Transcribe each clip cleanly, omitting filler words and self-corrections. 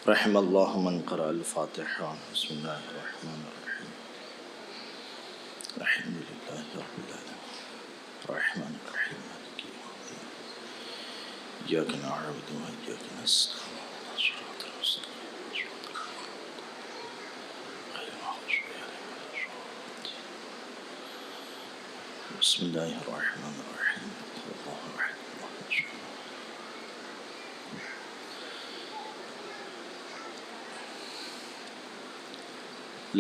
رحم اللہ من قرأ الفاتحہ. بسم اللہ الرحمن الرحیم. الحمد للہ رب العالمین الرحمن الرحیم مالک یوم الدین ایاک نعبد و ایاک نستعین صراط المستقیم صراط غیر المغضوب علیہم ولا الضالین. بسم اللہ الرحمن الرحیم. اللہ احد اللہ الصمد.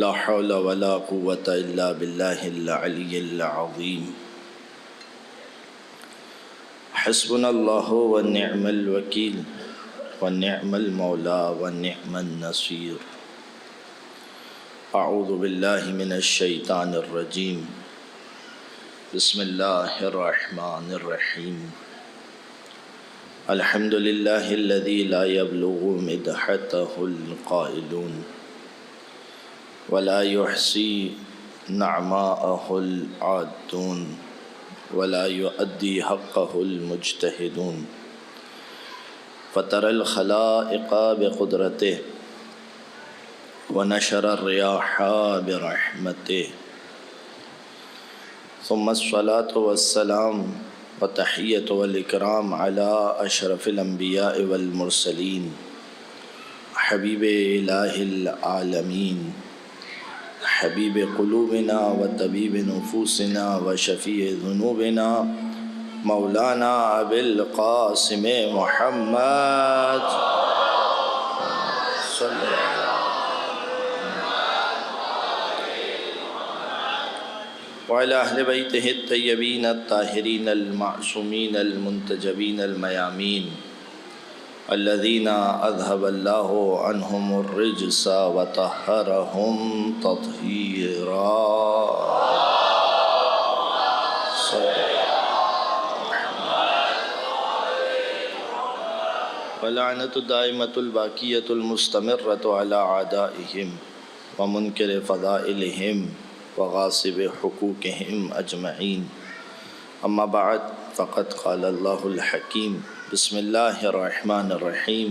لا حول ولا قوة إلا بالله العلي العظيم. حسبنا الله ونعم الوكيل ونعم المولى ونعم النصير. أعوذ بالله من الشيطان الرجيم. بسم الله الرحمن الرحيم. الحمد لله الذي لا يبلغ مدحته القائلون ولا يحصي نعماءه العادون ولا يؤدي حقه المجتهدون. فطر الخلائق بقدرته ونشر الرياح برحمته. ثم الصلاة والسلام والتحية والإكرام على أشرف الأنبياء والمرسلين حبيب إله العالمين حبيب قلوبنا وطبيب نفوسنا وشفيع ذنوبنا مولانا أبي القاسم محمد صلى الله وعلى أهل بيته الطيبين الطاهرين المعصومين المنتجبين الميامين الذين أذهب الله عنهم الرجس وطهرهم تطهيرا. ولعنة الدائمة الباقية المستمرة على أعدائهم ومنكر فضائلهم وغاصب حقوقهم أجمعين. أما بعد فقد قال الله الحكيم. بسم الله الرحمن الرحيم.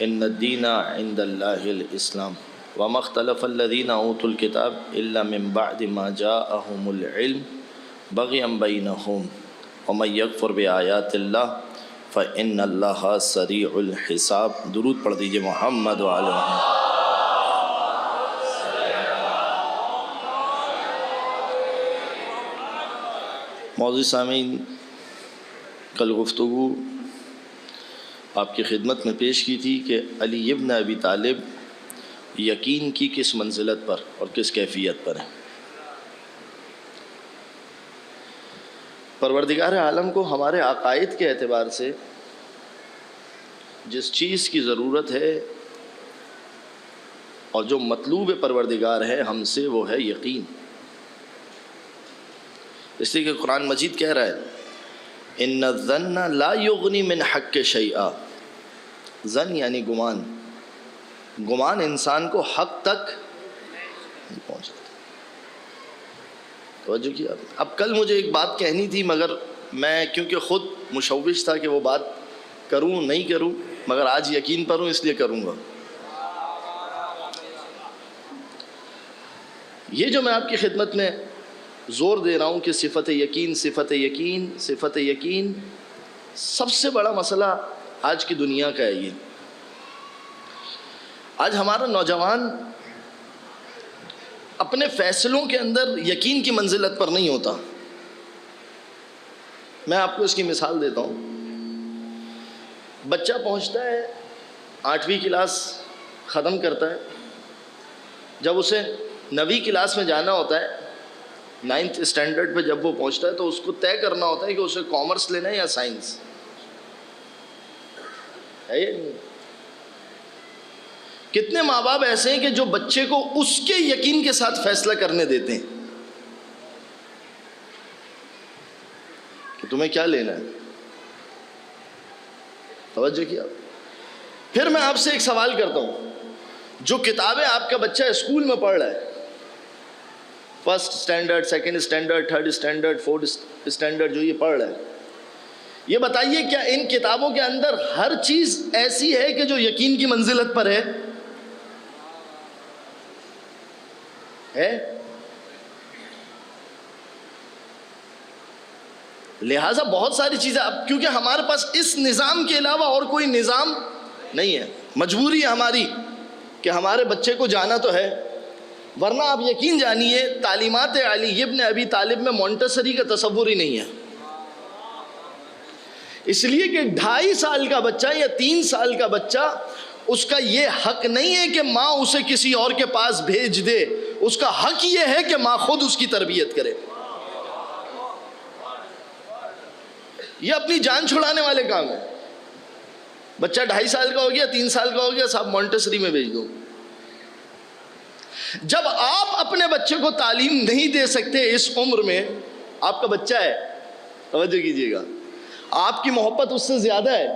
إن الدين عند الله الإسلام وما اختلف الذين أوتوا الكتاب إلا من بعد ما جاءهم العلم بغيا بينهم ومن يكفر بآيات الله فإن الله سريع الحساب. درود پڑھ دیجئے محمد وعلى محمد. معزز سامعین، کل گفتگو آپ کی خدمت میں پیش کی تھی کہ علی ابن ابی طالب یقین کی کس منزلت پر اور کس کیفیت پر ہیں. پروردگار عالم کو ہمارے عقائد کے اعتبار سے جس چیز کی ضرورت ہے اور جو مطلوب پروردگار ہے ہم سے وہ ہے یقین. اس لیے کہ قرآن مجید کہہ رہا ہے ان الظن لا یغنی من حق شیئا. ظن یعنی گمان. گمان انسان کو حق تک نہیں پہنچاتا. توجہ کیا. اب کل مجھے ایک بات کہنی تھی مگر میں کیونکہ خود مشوش تھا کہ وہ بات کروں نہیں کروں، مگر آج یقین پر ہوں اس لیے کروں گا. یہ جو میں آپ کی خدمت میں زور دے رہا ہوں کہ صفت یقین صفت یقین صفت یقین، سب سے بڑا مسئلہ آج کی دنیا کا ہے. یہ آج ہمارا نوجوان اپنے فیصلوں کے اندر یقین کی منزلت پر نہیں ہوتا. میں آپ کو اس کی مثال دیتا ہوں. بچہ پہنچتا ہے 8ویں کلاس ختم کرتا ہے. جب اسے 9ویں کلاس میں جانا ہوتا ہے، 9th اسٹینڈرڈ پہ جب وہ پہنچتا ہے تو اس کو طے کرنا ہوتا ہے کہ اسے کامرس لینا ہے یا سائنس ہے. کتنے ماں باپ ایسے ہیں کہ جو بچے کو اس کے یقین کے ساتھ فیصلہ کرنے دیتے ہیں کہ تمہیں کیا لینا ہے. توجہ کیا. پھر میں آپ سے ایک سوال کرتا ہوں. جو کتابیں آپ کا بچہ اسکول میں پڑھ رہا ہے، 1st standard 2nd standard 3rd standard 4th standard جو یہ پڑھ رہا ہے، یہ بتائیے کیا ان کتابوں کے اندر ہر چیز ایسی ہے کہ جو یقین کی منزلت پر ہے؟ لہٰذا بہت ساری چیزیں اب کیونکہ ہمارے پاس اس نظام کے علاوہ اور کوئی نظام نہیں ہے، مجبوری ہے ہماری کہ ہمارے بچے کو جانا تو ہے، ورنہ آپ یقین جانیے تعلیمات علی ابن ابی طالب میں مونٹیسری کا تصور ہی نہیں ہے، اس لیے کہ 2.5 سال کا بچہ یا 3 سال کا بچہ، اس کا یہ حق نہیں ہے کہ ماں اسے کسی اور کے پاس بھیج دے، اس کا حق یہ ہے کہ ماں خود اس کی تربیت کرے۔ یہ اپنی جان چھڑانے والے کام ہیں۔ بچہ 2.5 سال کا ہو گیا، 3 سال کا ہو گیا، صاحب مونٹیسری میں بھیج دو۔ جب آپ اپنے بچے کو تعلیم نہیں دے سکتے اس عمر میں، آپ کا بچہ ہے، توجہ کیجیے گا، آپ کی محبت اس سے زیادہ ہے،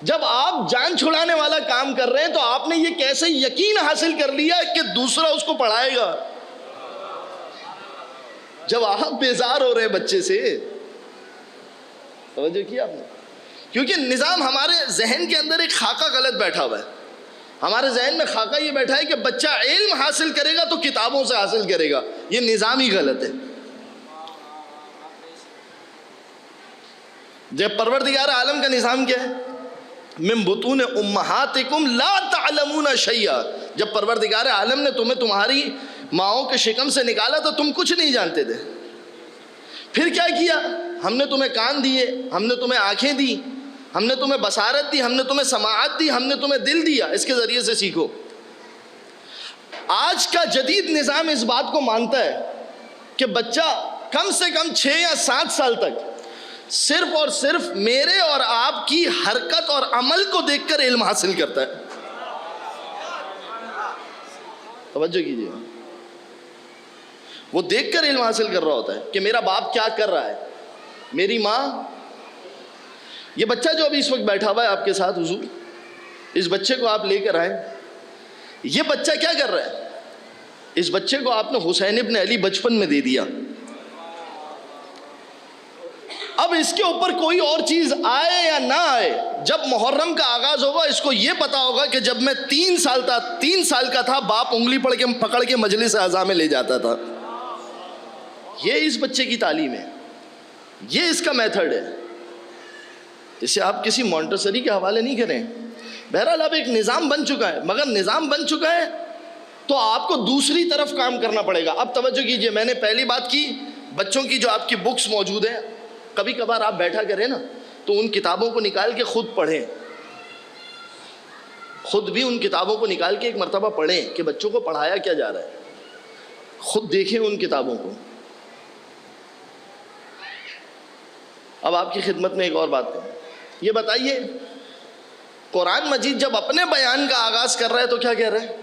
جب آپ جان چھڑانے والا کام کر رہے ہیں تو آپ نے یہ کیسے یقین حاصل کر لیا کہ دوسرا اس کو پڑھائے گا؟ جب آپ بیزار ہو رہے بچے سے، توجہ کیا آپ نے؟ کیونکہ نظام ہمارے ذہن کے اندر ایک خاکہ غلط بیٹھا ہوا ہے، ہمارے ذہن میں خاکہ یہ بیٹھا ہے کہ بچہ علم حاصل کرے گا تو کتابوں سے حاصل کرے گا، یہ نظام ہی غلط ہے۔ جب پروردگار عالم کا نظام کیا ہے؟ من بطون امہاتکم لا تعلمون شیئا، جب پروردگار عالم نے تمہیں تمہاری ماؤں کے شکم سے نکالا تو تم کچھ نہیں جانتے تھے، پھر کیا کیا؟ ہم نے تمہیں کان دیے، ہم نے تمہیں آنکھیں دی، ہم نے تمہیں بصارت دی، ہم نے تمہیں سماعت دی، ہم نے تمہیں دل دیا، اس کے ذریعے سے سیکھو۔ آج کا جدید نظام اس بات کو مانتا ہے کہ بچہ کم سے کم 6 یا 7 سال تک صرف اور صرف میرے اور آپ کی حرکت اور عمل کو دیکھ کر علم حاصل کرتا ہے۔ توجہ کیجیے، وہ دیکھ کر علم حاصل کر رہا ہوتا ہے کہ میرا باپ کیا کر رہا ہے، میری ماں۔ یہ بچہ جو ابھی اس وقت بیٹھا ہوا ہے آپ کے ساتھ حضور، اس بچے کو آپ لے کر آئیں، یہ بچہ کیا کر رہا ہے؟ اس بچے کو آپ نے حسین ابن علی بچپن میں دے دیا، اب اس کے اوپر کوئی اور چیز آئے یا نہ آئے، جب محرم کا آغاز ہوگا اس کو یہ پتا ہوگا کہ جب میں 3 سال کا تھا باپ انگلی پکڑ کے مجلس اعضاء میں لے جاتا تھا۔ یہ اس بچے کی تعلیم ہے، یہ اس کا میتھڈ ہے، اسے آپ کسی مونٹیسری کے حوالے نہیں کریں۔ بہرحال اب ایک نظام بن چکا ہے، مگر نظام بن چکا ہے تو آپ کو دوسری طرف کام کرنا پڑے گا۔ اب توجہ کیجئے، میں نے پہلی بات کی بچوں کی جو آپ کی بکس موجود ہیں، کبھی کبھار آپ بیٹھا کریں نا تو ان کتابوں کو نکال کے خود پڑھیں، خود بھی ان کتابوں کو نکال کے ایک مرتبہ پڑھیں کہ بچوں کو پڑھایا کیا جا رہا ہے، خود دیکھیں ان کتابوں کو۔ اب آپ کی خدمت میں ایک اور بات کروں، یہ بتائیے قرآن مجید جب اپنے بیان کا آغاز کر رہا ہے تو کیا کہہ رہا ہے؟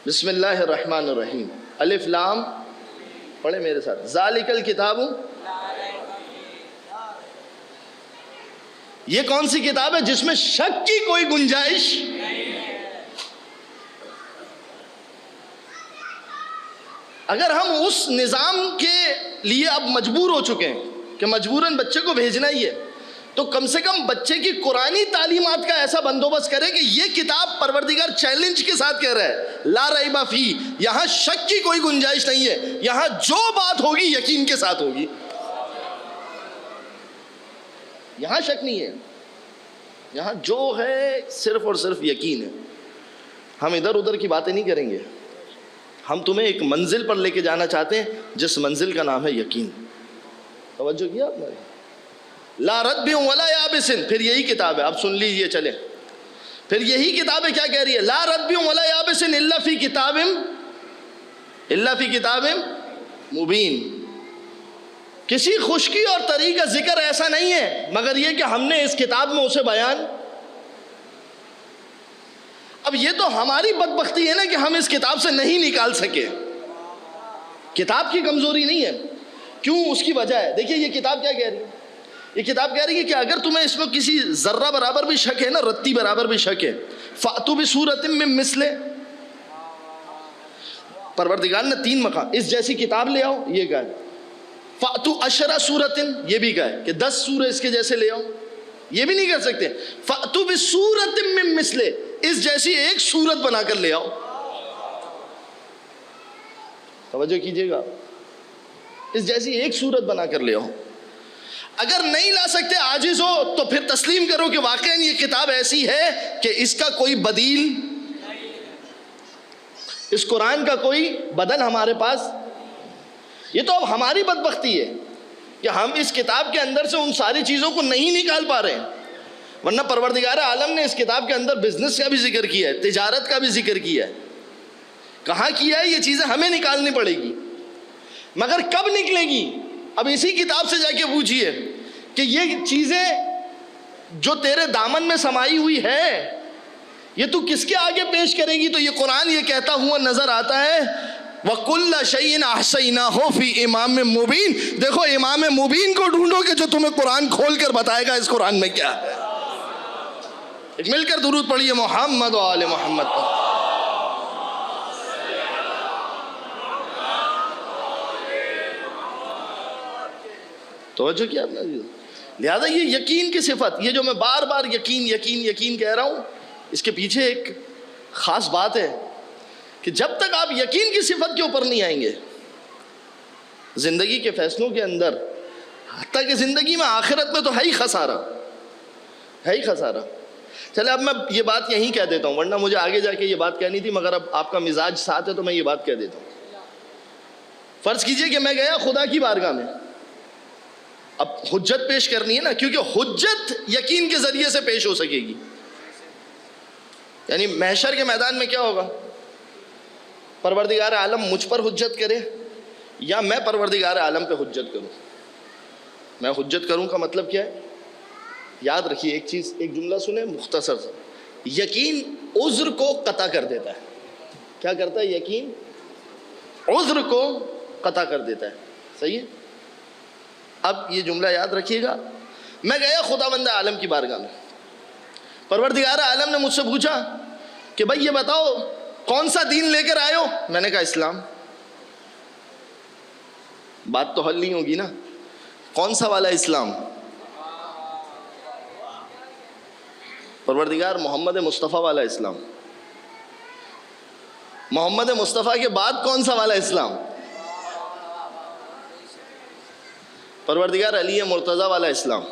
بسم اللہ الرحمن الرحیم، الف لام، پڑھیں میرے ساتھ، ذالک الکتاب، یہ کون سی کتاب ہے جس میں شک کی کوئی گنجائش؟ اگر ہم اس نظام کے لیے اب مجبور ہو چکے ہیں کہ مجبوراً بچے کو بھیجنا ہی ہے، تو کم سے کم بچے کی قرآنی تعلیمات کا ایسا بندوبست کرے کہ یہ کتاب پروردگار چیلنج کے ساتھ کہہ رہا ہے لا ریب فی، یہاں شک کی کوئی گنجائش نہیں ہے، یہاں جو بات ہوگی یقین کے ساتھ ہوگی، یہاں شک نہیں ہے، یہاں جو ہے صرف اور صرف یقین ہے۔ ہم ادھر ادھر کی باتیں نہیں کریں گے، ہم تمہیں ایک منزل پر لے کے جانا چاہتے ہیں جس منزل کا نام ہے یقین۔ توجہ کیا آپ نے؟ لا رتب ولا یابس، پھر یہی کتاب ہے، آپ سن لیجئے چلیں، پھر یہی کتاب ہے کیا کہہ رہی ہے؟ لا رتب ولا یابس الا فی کتاب مبین، کسی خشکی اور تری کا ذکر ایسا نہیں ہے مگر یہ کہ ہم نے اس کتاب میں اسے بیان۔ اب یہ تو ہماری بدبختی ہے نا کہ ہم اس کتاب سے نہیں نکال سکے، کتاب کی کمزوری نہیں ہے، کیوں؟ اس کی وجہ ہے، دیکھیے یہ کتاب کیا کہہ رہی ہے؟ یہ کتاب کہہ رہی ہے کہ اگر تمہیں اس میں کسی ذرہ برابر بھی شک ہے نا، رتی برابر بھی شک ہے، فَأْتُوا بِسُورَةٍ مِّن مِّثْلِهِ، پروردگار نے 3 مقام، اس جیسی کتاب لے آؤ، یہ کہا ہے، فَأْتُوا عَشْرَ سُورَةٍ، یہ بھی کہا ہے کہ 10 سورہ اس کے جیسے لے آؤ، یہ بھی نہیں کر سکتے. فَأْتُوا بِسُورَةٍ مِّن مِّثْلِهِ، اس جیسی ایک سورت بنا کر لے آؤ. توجہ کیجئے گا، اس جیسی ایک سورت بنا کر لے آؤ. اگر نہیں لا سکتے، عاجز ہو، تو پھر تسلیم کرو کہ واقعاً یہ کتاب ایسی ہے کہ اس کا کوئی بدیل، اس قرآن کا کوئی بدل ہمارے پاس. یہ تو اب ہماری بدبختی ہے کہ ہم اس کتاب کے اندر سے ان ساری چیزوں کو نہیں نکال پا رہے ہیں. ورنہ پروردگار عالم نے اس کتاب کے اندر بزنس کا بھی ذکر کیا ہے، تجارت کا بھی ذکر کیا ہے. کہاں کیا ہے؟ یہ چیزیں ہمیں نکالنی پڑے گی، مگر کب نکلے گی؟ اب اسی کتاب سے جا کے پوچھئے کہ یہ چیزیں جو تیرے دامن میں سمائی ہوئی ہے، یہ تو کس کے آگے پیش کرے گی؟ تو یہ قرآن یہ کہتا ہوا نظر آتا ہے وَكُلَّ شَيْءٍ أَحْصَيْنَاهُ فِي إِمَامٍ مُبِينٍ. دیکھو امام مبین کو ڈھونڈو کہ جو تمہیں قرآن کھول کر بتائے گا اس قرآن میں کیا ہے. ایک مل کر درود پڑھیے محمد و آل محمد پر. توجہ کیا آپ نے؟ لہذا یہ یقین کی صفت، یہ جو میں بار بار یقین یقین یقین کہہ رہا ہوں، اس کے پیچھے ایک خاص بات ہے کہ جب تک آپ یقین کی صفت کے اوپر نہیں آئیں گے زندگی کے فیصلوں کے اندر، حتیٰ کہ زندگی میں آخرت میں تو ہے ہی خسارہ، ہے ہی خسارہ. چلے اب میں یہ بات یہیں کہہ دیتا ہوں، ورنہ مجھے آگے جا کے یہ بات کہنی تھی، مگر اب آپ کا مزاج ساتھ ہے تو میں یہ بات کہہ دیتا ہوں. فرض کیجئے کہ میں گیا خدا کی بارگاہ میں، اب حجت پیش کرنی ہے نا، کیونکہ حجت یقین کے ذریعے سے پیش ہو سکے گی. یعنی محشر کے میدان میں کیا ہوگا؟ پروردگار عالم مجھ پر حجت کرے یا میں پروردگار عالم پہ حجت کروں. میں حجت کروں کا مطلب کیا ہے؟ یاد رکھیے ایک چیز، ایک جملہ سنیں مختصر سا. یقین عذر کو قطع کر دیتا ہے. کیا کرتا ہے؟ یقین عذر کو قطع کر دیتا ہے. صحیح ہے؟ اب یہ جملہ یاد رکھیے گا. میں گیا خداوند عالم کی بارگاہ میں، پروردگار عالم نے مجھ سے پوچھا کہ بھائی یہ بتاؤ کون سا دین لے کر آئے ہو؟ میں نے کہا اسلام. بات تو حل نہیں ہوگی نا. کون سا والا اسلام؟ پروردگار محمد مصطفیٰ والا اسلام. محمد مصطفیٰ کے بعد کون سا والا اسلام؟ پروردگار علی مرتضیٰ والا اسلام.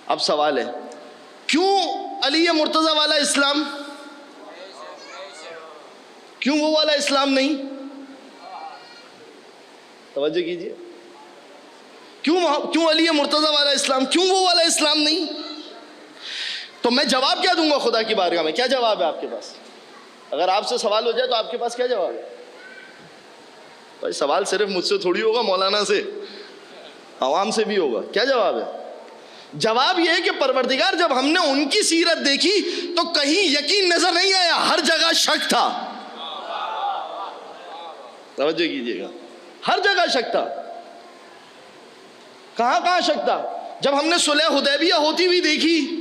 اب سوال ہے کیوں علی مرتضیٰ والا اسلام؟ کیوں وہ والا اسلام نہیں؟ توجہ کیجئے. کیوں علی مرتضیٰ والا اسلام؟ کیوں وہ والا اسلام نہیں؟ تو میں جواب کیا دوں گا خدا کی بارگاہ میں؟ کیا جواب ہے آپ کے پاس؟ اگر آپ سے سوال ہو جائے تو آپ کے پاس کیا جواب ہے؟ بھائی سوال صرف مجھ سے تھوڑی ہوگا، مولانا سے، عوام سے بھی ہوگا. کیا جواب ہے؟ جواب یہ ہے کہ پروردگار جب ہم نے ان کی سیرت دیکھی تو کہیں یقین نظر نہیں آیا، ہر جگہ شک تھا. توجہ کیجئے گا، ہر جگہ شک تھا. کہاں کہاں شک تھا؟ جب ہم نے صلح حدیبیہ ہوتی ہوئی دیکھی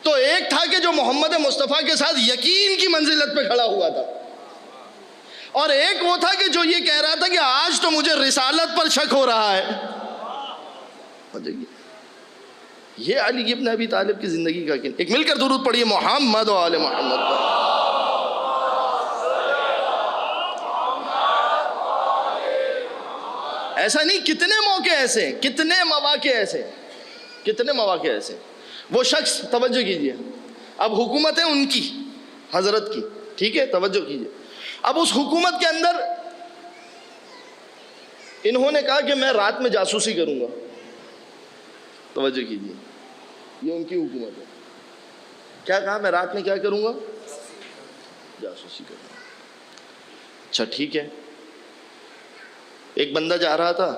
تو ایک تھا کہ جو محمد مصطفیٰ کے ساتھ یقین کی منزلت پہ کھڑا ہوا تھا، اور ایک وہ تھا کہ جو یہ کہہ رہا تھا کہ آج تو مجھے رسالت پر شک ہو رہا ہے. یہ علی ابن ابی طالب کی زندگی کا کن. ایک مل کر درود پڑھیے محمد و آل محمد پر. ایسا نہیں، کتنے موقع ایسے، کتنے مواقع ایسے. وہ شخص، توجہ کیجئے، اب حکومت ہے ان کی، حضرت کی، ٹھیک ہے، توجہ کیجئے. اب اس حکومت کے اندر انہوں نے کہا کہ میں رات میں جاسوسی کروں گا. توجہ کیجئے، یہ ان کی حکومت ہے. کیا کہا؟ میں رات میں کیا کروں گا؟ جاسوسی کروں گا. اچھا ٹھیک ہے. ایک بندہ جا رہا تھا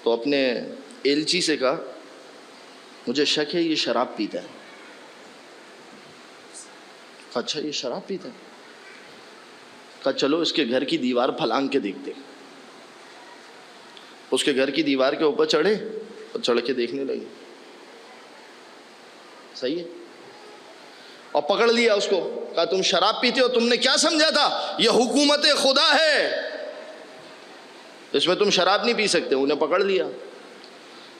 تو اپنے ایلچی سے کہا مجھے شک ہے یہ شراب پیتا ہے. اچھا یہ شراب پیتا ہے؟ کہا چلو اس کے گھر کی دیوار پھلانگ کے دیکھتے. اس کے گھر کی دیوار کے اوپر چڑھے اور چڑھ کے دیکھنے لگے. صحیح ہے. اور پکڑ لیا اس کو، کہا تم شراب پیتے ہو، تم نے کیا سمجھا تھا یہ حکومت خدا ہے، اس میں تم شراب نہیں پی سکتے. انہیں پکڑ لیا.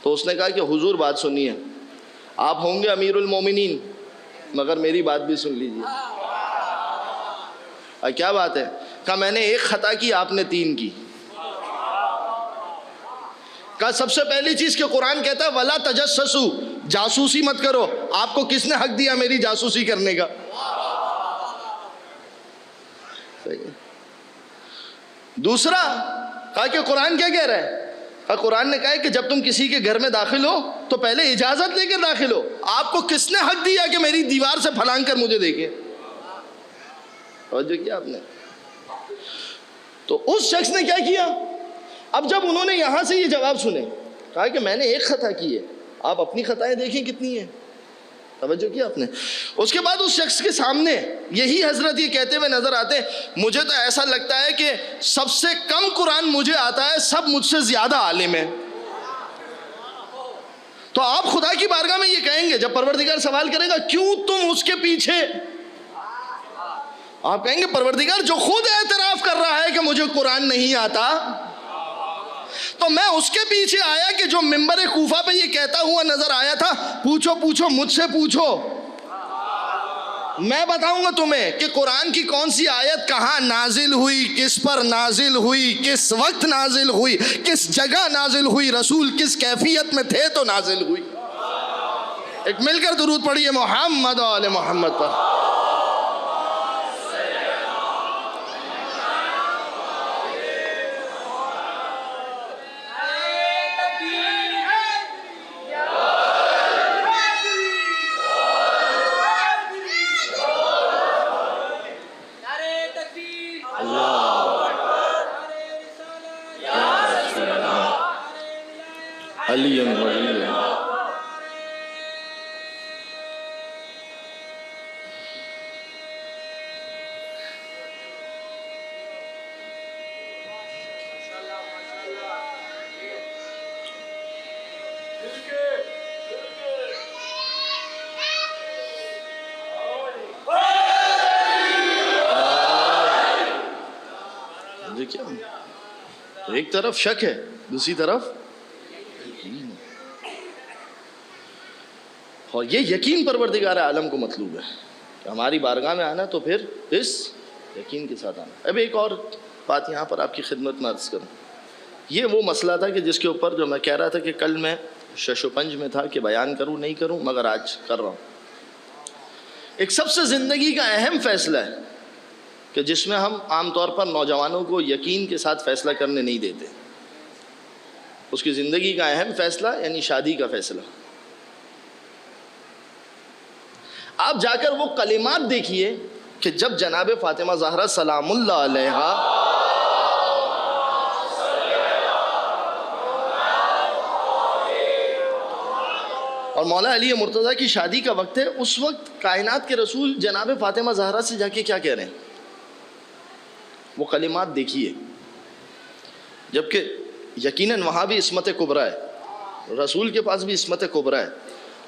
تو اس نے کہا کہ حضور بات سنیے، آپ ہوں گے امیر المومنین مگر میری بات بھی سن لیجیے. کیا بات ہے؟ کہا میں نے ایک خطا کی، آپ نے 3 کی. کہا سب سے پہلی چیز کہ قرآن کہتا ہے وَلَا تَجَسَّسُوا، جاسوسی مت کرو. آپ کو کس نے حق دیا میری جاسوسی کرنے کا؟ دوسرا کہا کہ قرآن کیا کہہ رہا ہے؟ کہا قرآن نے کہا ہے کہ جب تم کسی کے گھر میں داخل ہو تو پہلے اجازت لے کر داخل ہو. آپ کو کس نے حق دیا کہ میری دیوار سے پھلانگ کر مجھے دیکھے؟ توجہ کیا آپ نے؟ تو اس شخص نے کیا کیا؟ اب جب انہوں نے یہاں سے یہ جواب سنے، کہا کہ میں نے ایک خطا کی ہے، آپ اپنی خطائیں دیکھیں کتنی ہیں. توجہ کیا آپ نے؟ اس کے بعد اس شخص کے سامنے یہی حضرت یہ کہتے ہوئے نظر آتے مجھے تو ایسا لگتا ہے کہ سب سے کم قرآن مجھے آتا ہے، سب مجھ سے زیادہ عالم ہے. تو آپ خدا کی بارگاہ میں یہ کہیں گے جب پروردگار سوال کرے گا کیوں تم اس کے پیچھے؟ آپ کہیں گے پروردگار جو خود اعتراف کر رہا ہے کہ مجھے قرآن نہیں آتا، تو میں اس کے پیچھے آیا کہ جو منبر کوفہ پہ یہ کہتا ہوا نظر آیا تھا پوچھو پوچھو مجھ سے پوچھو، میں بتاؤں گا تمہیں کہ قرآن کی کون سی آیت کہاں نازل ہوئی، کس پر نازل ہوئی، کس وقت نازل ہوئی، کس جگہ نازل ہوئی، رسول کس کیفیت میں تھے تو نازل ہوئی. ایک مل کر درود پڑھیے محمد و آل محمد پر. علی ولی دیکھیں ایک طرف شک ہے، دوسری طرف یقین. اور یہ یقین پروردگار عالم کو مطلوب ہے کہ ہماری بارگاہ میں آنا تو پھر اس یقین کے ساتھ آنا. اب ایک اور بات یہاں پر آپ کی خدمت میں عرض کروں. یہ وہ مسئلہ تھا کہ جس کے اوپر جو میں کہہ رہا تھا کہ کل میں شش و پنج میں تھا کہ بیان کروں نہیں کروں، مگر آج کر رہا ہوں. ایک سب سے زندگی کا اہم فیصلہ ہے کہ جس میں ہم عام طور پر نوجوانوں کو یقین کے ساتھ فیصلہ کرنے نہیں دیتے. اس کی زندگی کا اہم فیصلہ یعنی شادی کا فیصلہ. آپ جا کر وہ کلمات دیکھیے کہ جب جناب فاطمہ زہرا سلام اللہ علیہا اور مولا علی مرتضیٰ کی شادی کا وقت ہے، اس وقت کائنات کے رسول جناب فاطمہ زہرا سے جا کے کیا کہہ رہے ہیں، وہ کلمات دیکھیے. جبکہ یقیناً وہاں بھی عصمت کبریٰ ہے، رسول کے پاس بھی عصمت کبریٰ ہے،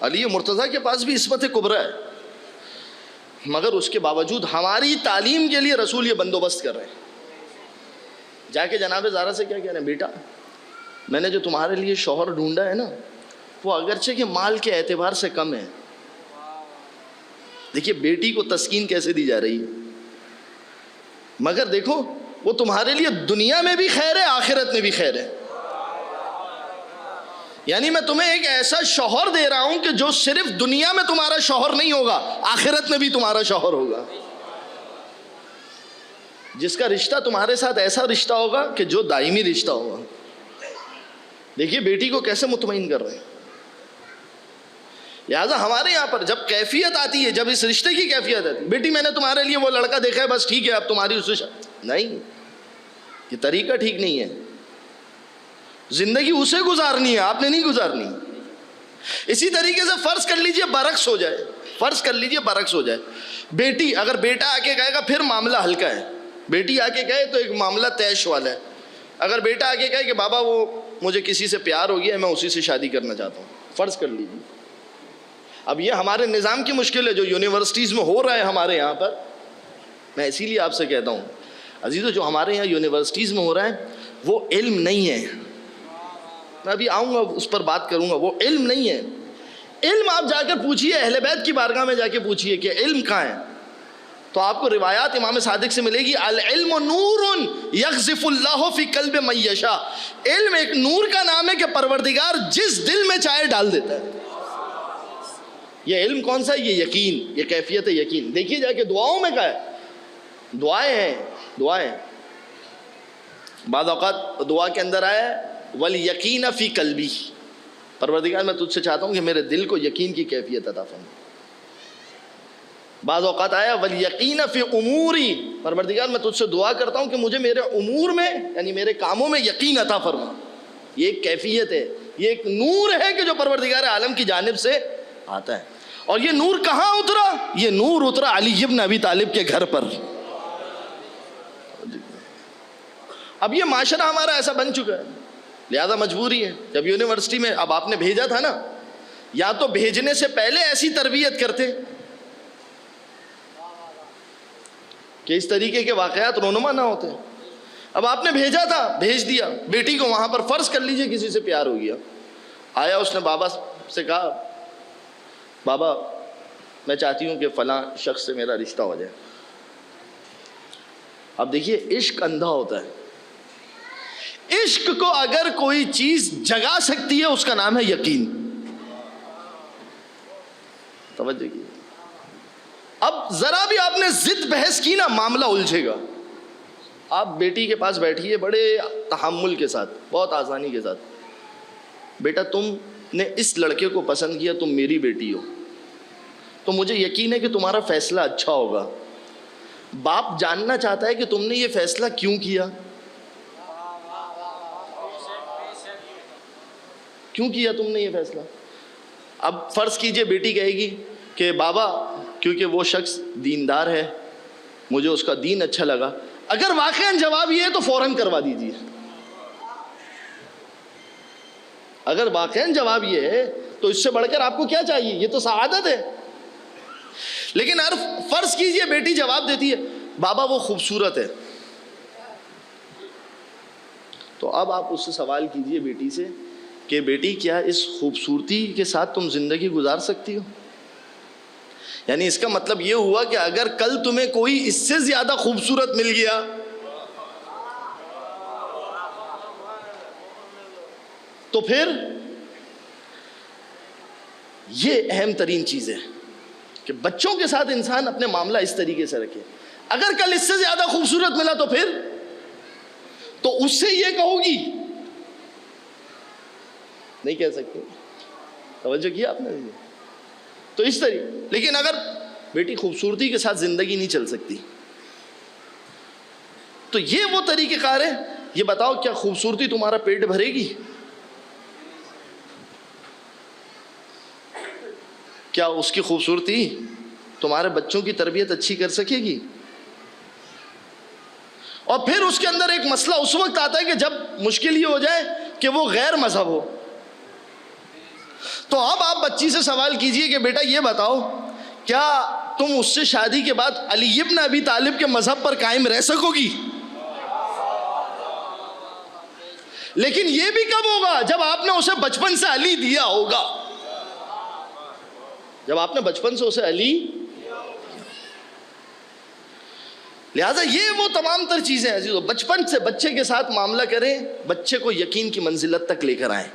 علی مرتضیٰ کے پاس بھی عصمت کبریٰ ہے، مگر اس کے باوجود ہماری تعلیم کے لیے رسول یہ بندوبست کر رہے ہیں. جا کے جناب زہرا سے کیا کہہ رہے ہیں، بیٹا میں نے جو تمہارے لیے شوہر ڈھونڈا ہے نا وہ اگرچہ کہ مال کے اعتبار سے کم ہے. دیکھیے بیٹی کو تسکین کیسے دی جا رہی ہے، مگر دیکھو وہ تمہارے لیے دنیا میں بھی خیر ہے آخرت میں بھی خیر ہے. یعنی میں تمہیں ایک ایسا شوہر دے رہا ہوں کہ جو صرف دنیا میں تمہارا شوہر نہیں ہوگا، آخرت میں بھی تمہارا شوہر ہوگا، جس کا رشتہ تمہارے ساتھ ایسا رشتہ ہوگا کہ جو دائمی رشتہ ہوگا. دیکھیے بیٹی کو کیسے مطمئن کر رہے ہیں. لہٰذا ہمارے یہاں پر جب کیفیت آتی ہے، جب اس رشتے کی کیفیت آتی ہے، بیٹی میں نے تمہارے لیے وہ لڑکا دیکھا ہے بس ٹھیک ہے اب تمہاری اس سے نہیں، یہ طریقہ ٹھیک نہیں ہے. زندگی اسے گزارنی ہے، آپ نے نہیں گزارنی. اسی طریقے سے فرض کر لیجئے برعکس ہو جائے، فرض کر لیجئے برعکس ہو جائے. بیٹی اگر بیٹا آ کے کہے گا پھر معاملہ ہلکا ہے، بیٹی آ کے کہے تو ایک معاملہ طیش والا ہے. اگر بیٹا آ کے کہے کہ بابا وہ مجھے کسی سے پیار ہو گیا ہے میں اسی سے شادی کرنا چاہتا ہوں، فرض کر لیجیے. اب یہ ہمارے نظام کی مشکل ہے جو یونیورسٹیز میں ہو رہا ہے ہمارے یہاں پر. میں اسی لیے آپ سے کہتا ہوں عزیزو، جو ہمارے یہاں یونیورسٹیز میں ہو رہا ہے وہ علم نہیں ہے. میں ابھی آؤں گا اس پر بات کروں گا. وہ علم نہیں ہے. علم آپ جا کر پوچھئے، اہل بیت کی بارگاہ میں جا کے پوچھئے کہ علم کہاں ہے، تو آپ کو روایات امام صادق سے ملے گی. العلم نور یقذف اللہ فی قلب من یشاء. علم ایک نور کا نام ہے کہ پروردگار جس دل میں چاہے ڈال دیتا ہے. یہ علم کون سا ہے؟ یہ یقین، یہ کیفیت یقین. دیکھیے جا کے دعاؤں میں کہا ہے، دعائیں ہیں، دعائیں. بعض اوقات دعا کے اندر آیا ہے وَالْيَقِينَ فِي قَلْبِي، پروردگار میں تجھ سے چاہتا ہوں کہ میرے دل کو یقین کی کیفیت عطا فرما. بعض اوقات آیا وَالْيَقِينَ فِي أُمُورِي، پروردگار میں تجھ سے دعا کرتا ہوں کہ مجھے میرے امور میں یعنی میرے کاموں میں یقین عطا فرما. یہ ایک کیفیت ہے، یہ ایک نور ہے کہ جو پروردگار عالم کی جانب سے آتا ہے. اور یہ نور کہاں اترا؟ یہ نور اترا علی ابن ابی طالب کے گھر پر. اب یہ معاشرہ ہمارا ایسا بن چکا ہے، لہذا مجبوری ہے. جب یونیورسٹی میں اب آپ نے بھیجا تھا نا، یا تو بھیجنے سے پہلے ایسی تربیت کرتے کہ اس طریقے کے واقعات رونما نہ ہوتے. اب آپ نے بھیجا تھا، بھیج دیا بیٹی کو وہاں پر. فرض کر لیجئے کسی سے پیار ہو گیا، آیا اس نے بابا سے کہا بابا میں چاہتی ہوں کہ فلاں شخص سے میرا رشتہ ہو جائے. اب دیکھیے عشق اندھا ہوتا ہے. عشق کو اگر کوئی چیز جگا سکتی ہے اس کا نام ہے یقین. توجہ کی. اب ذرا بھی آپ نے ضد بحث کی نا، معاملہ الجھے گا. آپ بیٹی کے پاس بیٹھیے بڑے تحمل کے ساتھ، بہت آسانی کے ساتھ. بیٹا تم نے اس لڑکے کو پسند کیا، تم میری بیٹی ہو، تو مجھے یقین ہے کہ تمہارا فیصلہ اچھا ہوگا. باپ جاننا چاہتا ہے کہ تم نے یہ فیصلہ کیوں کیا، کیوں کیا تم نے یہ فیصلہ. اب فرض کیجئے بیٹی کہے گی کہ بابا کیونکہ وہ شخص دیندار ہے، مجھے اس کا دین اچھا لگا. اگر واقعاً جواب یہ ہے تو فوراً کروا دیجیے. اگر واقعاً جواب یہ ہے تو اس سے بڑھ کر آپ کو کیا چاہیے؟ یہ تو سعادت ہے. لیکن اگر فرض کیجئے بیٹی جواب دیتی ہے بابا وہ خوبصورت ہے، تو اب آپ اس سے سوال کیجئے بیٹی سے کہ بیٹی کیا اس خوبصورتی کے ساتھ تم زندگی گزار سکتی ہو؟ یعنی اس کا مطلب یہ ہوا کہ اگر کل تمہیں کوئی اس سے زیادہ خوبصورت مل گیا تو پھر یہ اہم ترین چیز ہے کہ بچوں کے ساتھ انسان اپنے معاملہ اس طریقے سے رکھے. اگر کل اس سے زیادہ خوبصورت ملا تو پھر تو اس سے یہ کہو گی نہیں کہہ سکتے. توجہ کیا آپ نے؟ تو اس طریقے. لیکن اگر بیٹی خوبصورتی کے ساتھ زندگی نہیں چل سکتی تو یہ وہ طریقہ کار ہے. یہ بتاؤ کیا خوبصورتی تمہارا پیٹ بھرے گی؟ کیا اس کی خوبصورتی تمہارے بچوں کی تربیت اچھی کر سکے گی؟ اور پھر اس کے اندر ایک مسئلہ اس وقت آتا ہے کہ جب مشکل یہ ہو جائے کہ وہ غیر مذہب ہو. تو اب آپ بچی سے سوال کیجئے کہ بیٹا یہ بتاؤ کیا تم اس سے شادی کے بعد علی ابن ابی طالب کے مذہب پر قائم رہ سکو گی؟ لیکن یہ بھی کب ہوگا؟ جب آپ نے اسے بچپن سے علی دیا ہوگا. جب آپ نے بچپن سے اسے علی. لہذا یہ وہ تمام تر چیزیں ہیں عزیزو. بچپن سے بچے کے ساتھ معاملہ کریں، بچے کو یقین کی منزلت تک لے کر آئیں.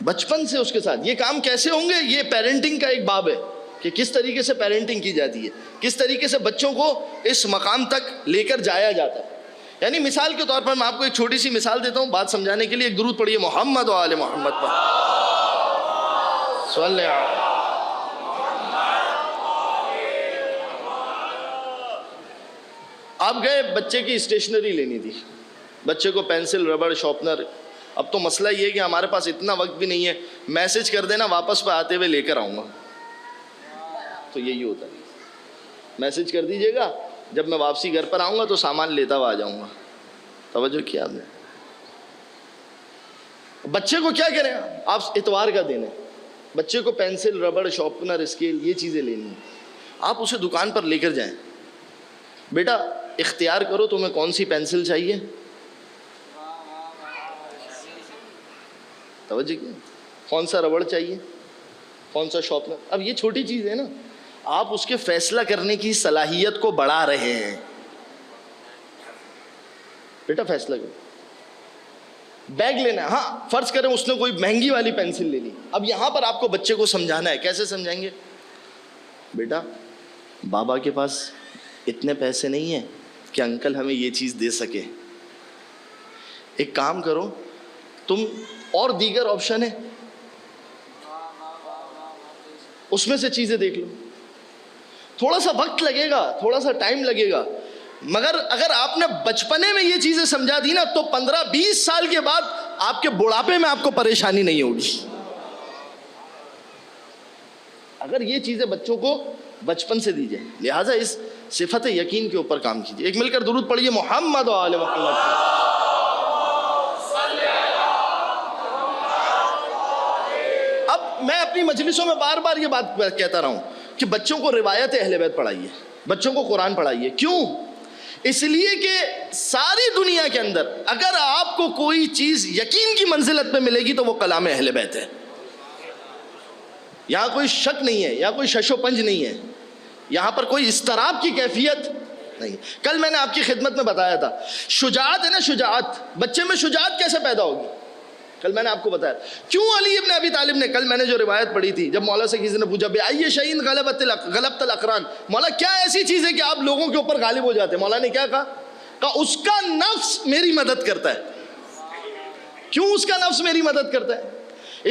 بچپن سے اس کے ساتھ یہ کام کیسے ہوں گے؟ یہ پیرنٹنگ کا ایک باب ہے کہ کس طریقے سے پیرنٹنگ کی جاتی ہے، کس طریقے سے بچوں کو اس مقام تک لے کر جایا جاتا ہے. یعنی مثال کے طور پر میں آپ کو ایک چھوٹی سی مثال دیتا ہوں بات سمجھانے کے لیے. ایک درود پڑھیے محمد و آل محمد پر. صلی اللہ. آپ گئے بچے کی اسٹیشنری لینی تھی، بچے کو پینسل، ربڑ، شارپنر. اب تو مسئلہ یہ ہے کہ ہمارے پاس اتنا وقت بھی نہیں ہے، میسج کر دینا واپس پہ آتے ہوئے لے کر آؤں گا. تو یہی ہوتا ہے، میسج کر دیجئے گا، جب میں واپسی گھر پر آؤں گا تو سامان لیتا ہوا آ جاؤں گا. توجہ کیا آپ نے؟ بچے کو کیا کریں آپ؟ اتوار کا دن ہے، بچے کو پینسل، ربڑ، شارپنر، اسکیل، یہ چیزیں لینی ہیں، آپ اسے دکان پر لے کر جائیں، بیٹا اختیار کرو تمہیں کون سی پینسل چاہیے، توجہ کیا، کون سا ربڑ چاہیے، کون سا شارپنر. اب یہ چھوٹی چیز ہے نا، آپ اس کے فیصلہ کرنے کی صلاحیت کو بڑھا رہے ہیں. بیٹا فیصلہ کرو. بیگ لینا ہے، ہاں فرض کریں اس نے کوئی مہنگی والی پینسل لے لی، اب یہاں پر آپ کو بچے کو سمجھانا ہے. کیسے سمجھائیں گے؟ بیٹا بابا کے پاس اتنے پیسے نہیں ہیں کہ انکل ہمیں یہ چیز دے سکے، ایک کام کرو تم، اور دیگر آپشن ہے اس میں سے چیزیں دیکھ لو. تھوڑا سا وقت لگے گا، تھوڑا سا ٹائم لگے گا، مگر اگر آپ نے بچپنے میں یہ چیزیں سمجھا دی نا تو 15-20 سال کے بعد آپ کے بڑھاپے میں آپ کو پریشانی نہیں ہوگی. اگر یہ چیزیں بچوں کو بچپن سے دی جائیں. لہٰذا اس صفت یقین کے اوپر کام کیجیے. ایک مل کر درود پڑھیے محمد و آل محمد. اب میں اپنی مجلسوں میں بار بار یہ بات کہتا رہا ہوں کہ بچوں کو روایت اہل بیت پڑھائیے، بچوں کو قرآن پڑھائیے. کیوں؟ اس لیے کہ ساری دنیا کے اندر اگر آپ کو کوئی چیز یقین کی منزلت پہ ملے گی تو وہ کلام اہل بیت ہے. یہاں کوئی شک نہیں ہے، یہاں کوئی شش و پنج نہیں ہے، یہاں پر کوئی اضطراب کی کیفیت نہیں. کل میں نے آپ کی خدمت میں بتایا تھا شجاعت ہے نا، شجاعت، بچے میں شجاعت کیسے پیدا ہوگی؟ کل میں نے آپ کو بتایا کیوں علی ابن ابی طالب نے، کل میں نے جو روایت پڑھی تھی جب مولا سے کسی نے پوچھا بے ای شیء غلبت الاقران، مولا کیا ایسی چیز ہے کہ آپ لوگوں کے اوپر غالب ہو جاتے ہیں؟ مولا نے کیا کہا اس کا نفس میری مدد کرتا ہے. کیوں اس کا نفس میری مدد کرتا ہے؟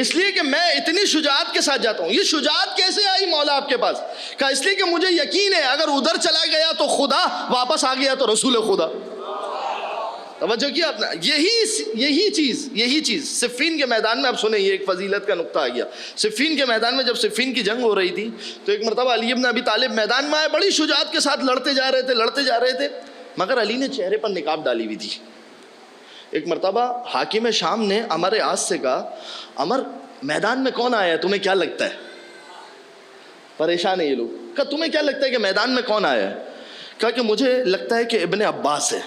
اس لیے کہ میں اتنی شجاعت کے ساتھ جاتا ہوں. یہ شجاعت کیسے آئی مولا آپ کے پاس؟ کہا اس لیے کہ مجھے یقین ہے اگر ادھر چلا گیا تو خدا، واپس آ گیا تو رسول خدا. توجہ کیا آپ نے؟ یہی چیز صفین کے میدان میں. اب سنیں یہ ایک فضیلت کا نقطہ آ گیا. صفین کے میدان میں جب صفین کی جنگ ہو رہی تھی تو ایک مرتبہ علی ابن ابی طالب میدان میں آئے، بڑی شجاعت کے ساتھ لڑتے جا رہے تھے مگر علی نے چہرے پر نقاب ڈالی ہوئی تھی. ایک مرتبہ حاکم شام نے عمر عاص سے کہا عمر میدان میں کون آیا ہے، تمہیں کیا لگتا ہے؟ پریشان ہے یہ لوگ. کہا تمہیں کیا لگتا ہے کہ میدان میں کون آیا ہے؟ کہا کہ مجھے لگتا ہے کہ ابن عباس ہے،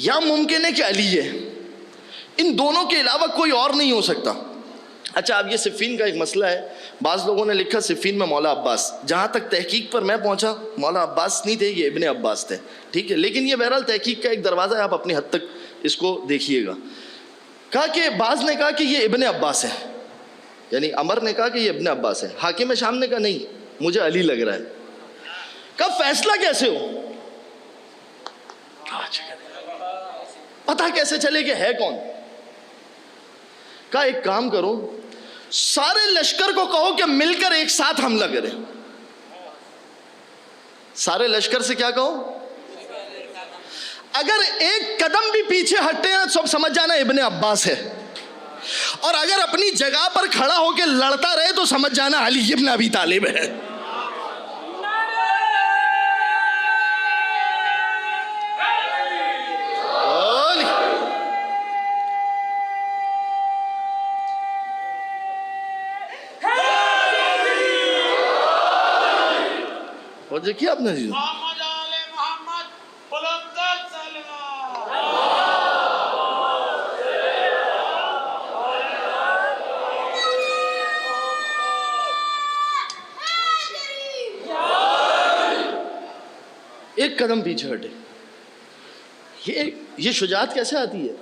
یا ممکن ہے کہ علی ہے، ان دونوں کے علاوہ کوئی اور نہیں ہو سکتا. اچھا اب یہ صفین کا ایک مسئلہ ہے. بعض لوگوں نے لکھا صفین میں مولا عباس، جہاں تک تحقیق پر میں پہنچا مولا عباس نہیں تھے، یہ ابن عباس تھے. ٹھیک ہے، لیکن یہ بہرحال تحقیق کا ایک دروازہ ہے، آپ اپنی حد تک اس کو دیکھیے گا. کہا کہ بعض نے کہا کہ یہ ابن عباس ہے، یعنی عمر نے کہا کہ یہ ابن عباس ہے، حاکم شام نے کہا نہیں مجھے علی لگ رہا ہے. کہا فیصلہ کیسے ہو؟ پتہ کیسے چلے کہ ہے کون؟ کہا ایک کام کرو، سارے لشکر کو کہو کہ مل کر ایک ساتھ حملہ کریں. سارے لشکر سے کیا کہو؟ اگر ایک قدم بھی پیچھے ہٹے ہیں سب سمجھ جانا ابن عباس ہے، اور اگر اپنی جگہ پر کھڑا ہو کے لڑتا رہے تو سمجھ جانا علی ابن ابی طالب ہے. اور دیکھیے آپ نے ایک قدم پیچھے ہٹے. یہ شجاعت کیسے آتی ہے؟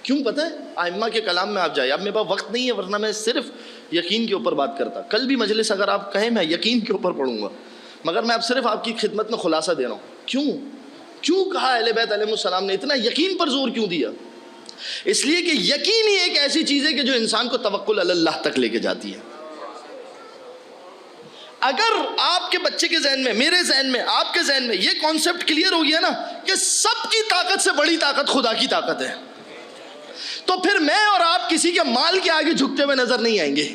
کیوں پتہ ہے؟ ائمہ کے کلام میں آپ جائے. اب میرے پاس وقت نہیں ہے ورنہ میں صرف یقین کے اوپر بات کرتا. کل بھی مجلس اگر آپ کہیں میں یقین کے اوپر پڑھوں گا، مگر میں اب صرف آپ کی خدمت میں خلاصہ دے رہا ہوں. کیوں کہا اہل بیت علیہ السلام نے اتنا یقین پر زور کیوں دیا؟ اس لیے کہ یقین ہی ایک ایسی چیز ہے کہ جو انسان کو توکل علی اللہ تک لے کے جاتی ہے. اگر آپ کے بچے کے ذہن میں، میرے ذہن میں، آپ کے ذہن میں یہ کانسیپٹ کلیئر ہو گیا نا کہ سب کی طاقت سے بڑی طاقت خدا کی طاقت ہے، تو پھر میں اور آپ کسی کے مال کے آگے جھکتے ہوئے نظر نہیں آئیں گے.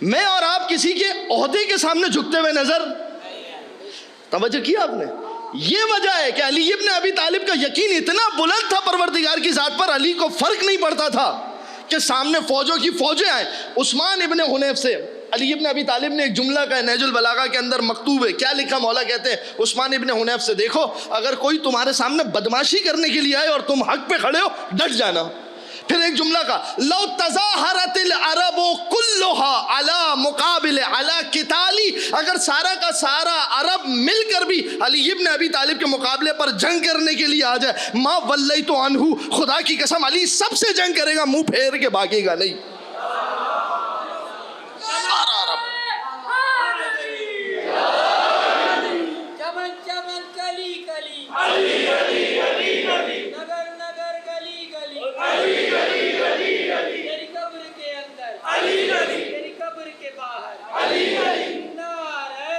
میں اور آپ کسی کے عہدے کے سامنے جھکتے ہوئے نظر. توجہ کیا آپ نے؟ یہ وجہ ہے کہ علی ابن ابی طالب کا یقین اتنا بلند تھا پروردگار کی ذات پر، علی کو فرق نہیں پڑتا تھا کہ سامنے فوجوں کی فوجیں آئیں. عثمان ابن حنیف سے علی ابن ابی طالب نے ایک جملہ کا نہج البلاغہ کے اندر مکتوب ہے. کیا لکھا؟ مولا کہتے ہیں عثمان ابن حنیف سے، دیکھو اگر کوئی تمہارے سامنے بدماشی کرنے کے لیے آئے اور تم حق پہ کھڑے ہو، ڈٹ جانا. پھر ایک جملہ کا لو تظاہرت العرب كلها على مقابل على قتالی، اگر سارا کا سارا عرب مل کر بھی علی ابن ابی طالب کے مقابلے پر جنگ کرنے کے لیے آ جائے، ما ولیت عنہ، خدا کی قسم علی سب سے جنگ کرے گا، منہ پھیر کے بھاگے گا نہیں. سارا عرب چمن چمن کلی کلی علی علی علی علی، نگر نگر گلی گلی علی علی علی علی، تیری قبر کے اندر علی علی، تیری قبر کے باہر علی علی، نعرہ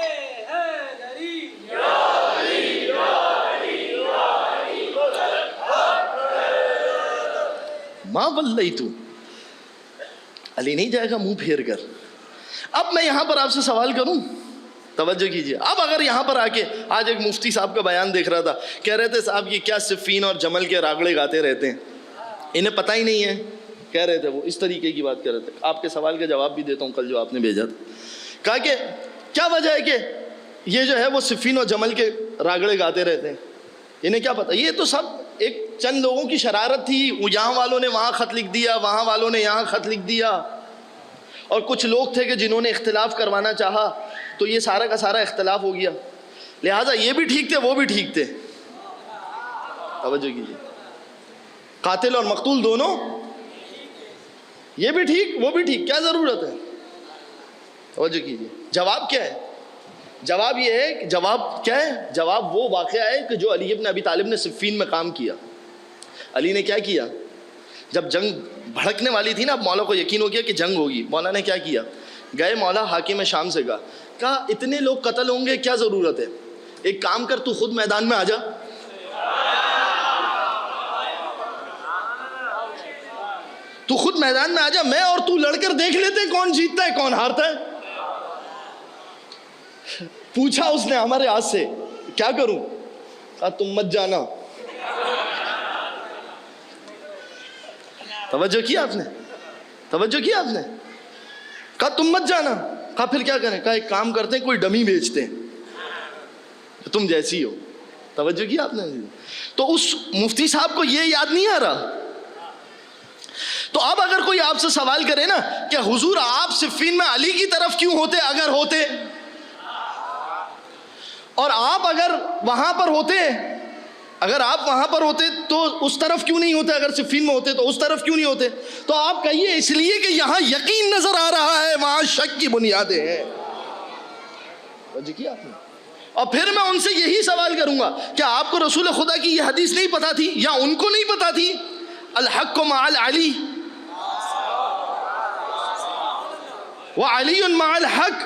حیدری یا علی یا علی یا علی. ما ولیت، علی نہیں جائے گا منہ پھیر کر. اب میں یہاں پر آپ سے سوال کروں، توجہ کیجئے. اب اگر یہاں پر آ کے آج ایک مفتی صاحب کا بیان دیکھ رہا تھا، کہہ رہے تھے صاحب یہ کیا صفین اور جمل کے راگڑے گاتے رہتے ہیں، انہیں پتہ ہی نہیں ہے، کہہ رہے تھے وہ اس طریقے کی بات کر رہے تھے. آپ کے سوال کا جواب بھی دیتا ہوں کل جو آپ نے بھیجا تھا. کہا کہ کیا وجہ ہے کہ یہ جو ہے وہ صفین اور جمل کے راگڑے گاتے رہتے ہیں، انہیں کیا پتہ؟ یہ تو سب ایک چند لوگوں کی شرارت تھی، یہاں والوں نے وہاں خط لکھ دیا، وہاں والوں نے یہاں خط لکھ دیا، اور کچھ لوگ تھے کہ جنہوں نے اختلاف کروانا چاہا تو یہ سارا کا سارا اختلاف ہو گیا. لہٰذا یہ بھی ٹھیک تھے، وہ بھی ٹھیک تھے. توجہ کیجیے، قاتل اور مقتول دونوں، یہ بھی ٹھیک وہ بھی ٹھیک، کیا ضرورت ہے؟ توجہ کیجیے. جواب کیا ہے؟ جواب یہ ہے کہ جواب کیا ہے؟ جواب وہ واقعہ ہے کہ جو علی ابن ابی طالب نے صفین میں کام کیا. علی نے کیا کیا؟ جب جنگ بھڑکنے والی تھی نا، اب مولا کو یقین ہو گیا کہ جنگ ہوگی، مولا نے کیا کیا؟ گئے مولا حاکم شام سے کہا اتنے لوگ قتل ہوں گے، کیا ضرورت ہے؟ ایک کام کر، تو خود میدان میں آ جا. تو خود میدان میں آ جا، میں اور تو لڑ کر دیکھ لیتے ہیں کون جیتتا ہے کون ہارتا ہے. پوچھا اس نے ہمارے ہاتھ سے کیا کروں؟ کہا تم مت جانا. توجہ کیا آپ نے؟ توجہ کیا آپ نے؟ کہا تم مت جانا. کہا پھر کیا کریں؟ کہا ایک کام کرتے ہیں، کوئی ڈمی بیچتے ہیں تم جیسی ہو. توجہ کیا آپ نے؟ تو اس مفتی صاحب کو یہ یاد نہیں آ رہا. تو اب اگر کوئی آپ سے سوال کرے نا کہ حضور آپ صفین میں علی کی طرف کیوں ہوتے اگر ہوتے، اور آپ اگر وہاں پر ہوتے، اگر آپ وہاں پر ہوتے تو اس طرف کیوں نہیں ہوتے، اگر صفین میں ہوتے تو اس طرف کیوں نہیں ہوتے، تو آپ کہیے اس لیے کہ یہاں یقین نظر آ رہا ہے، وہاں شک کی بنیادیں ہیں. کیا آپ نے؟ اور پھر میں ان سے یہی سوال کروں گا کہ آپ کو رسول خدا کی یہ حدیث نہیں پتا تھی یا ان کو نہیں پتا تھی؟ الحق مع العلی وعلی مع الحق،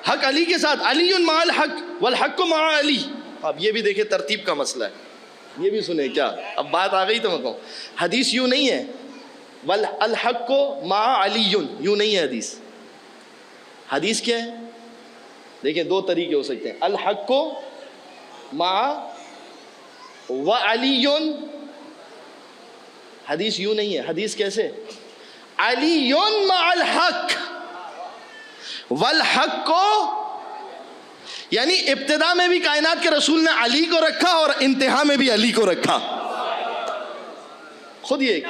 حق علی کے ساتھ، علی مع الحق والحق مع علی. اب یہ بھی دیکھیں ترتیب کا مسئلہ ہے، یہ بھی سنیں. کیا اب بات آ گئی؟ تو میں کہوں حدیث یوں نہیں ہے والحق مع علی، یوں نہیں ہے حدیث. حدیث کیا ہے؟ دیکھیں دو طریقے ہو سکتے ہیں، الحق مع وعلی. حدیث یوں نہیں ہے. حدیث کیسے؟ علی مع الحق والحق کو، یعنی ابتدا میں بھی کائنات کے رسول نے علی کو رکھا اور انتہا میں بھی علی کو رکھا. خود یہ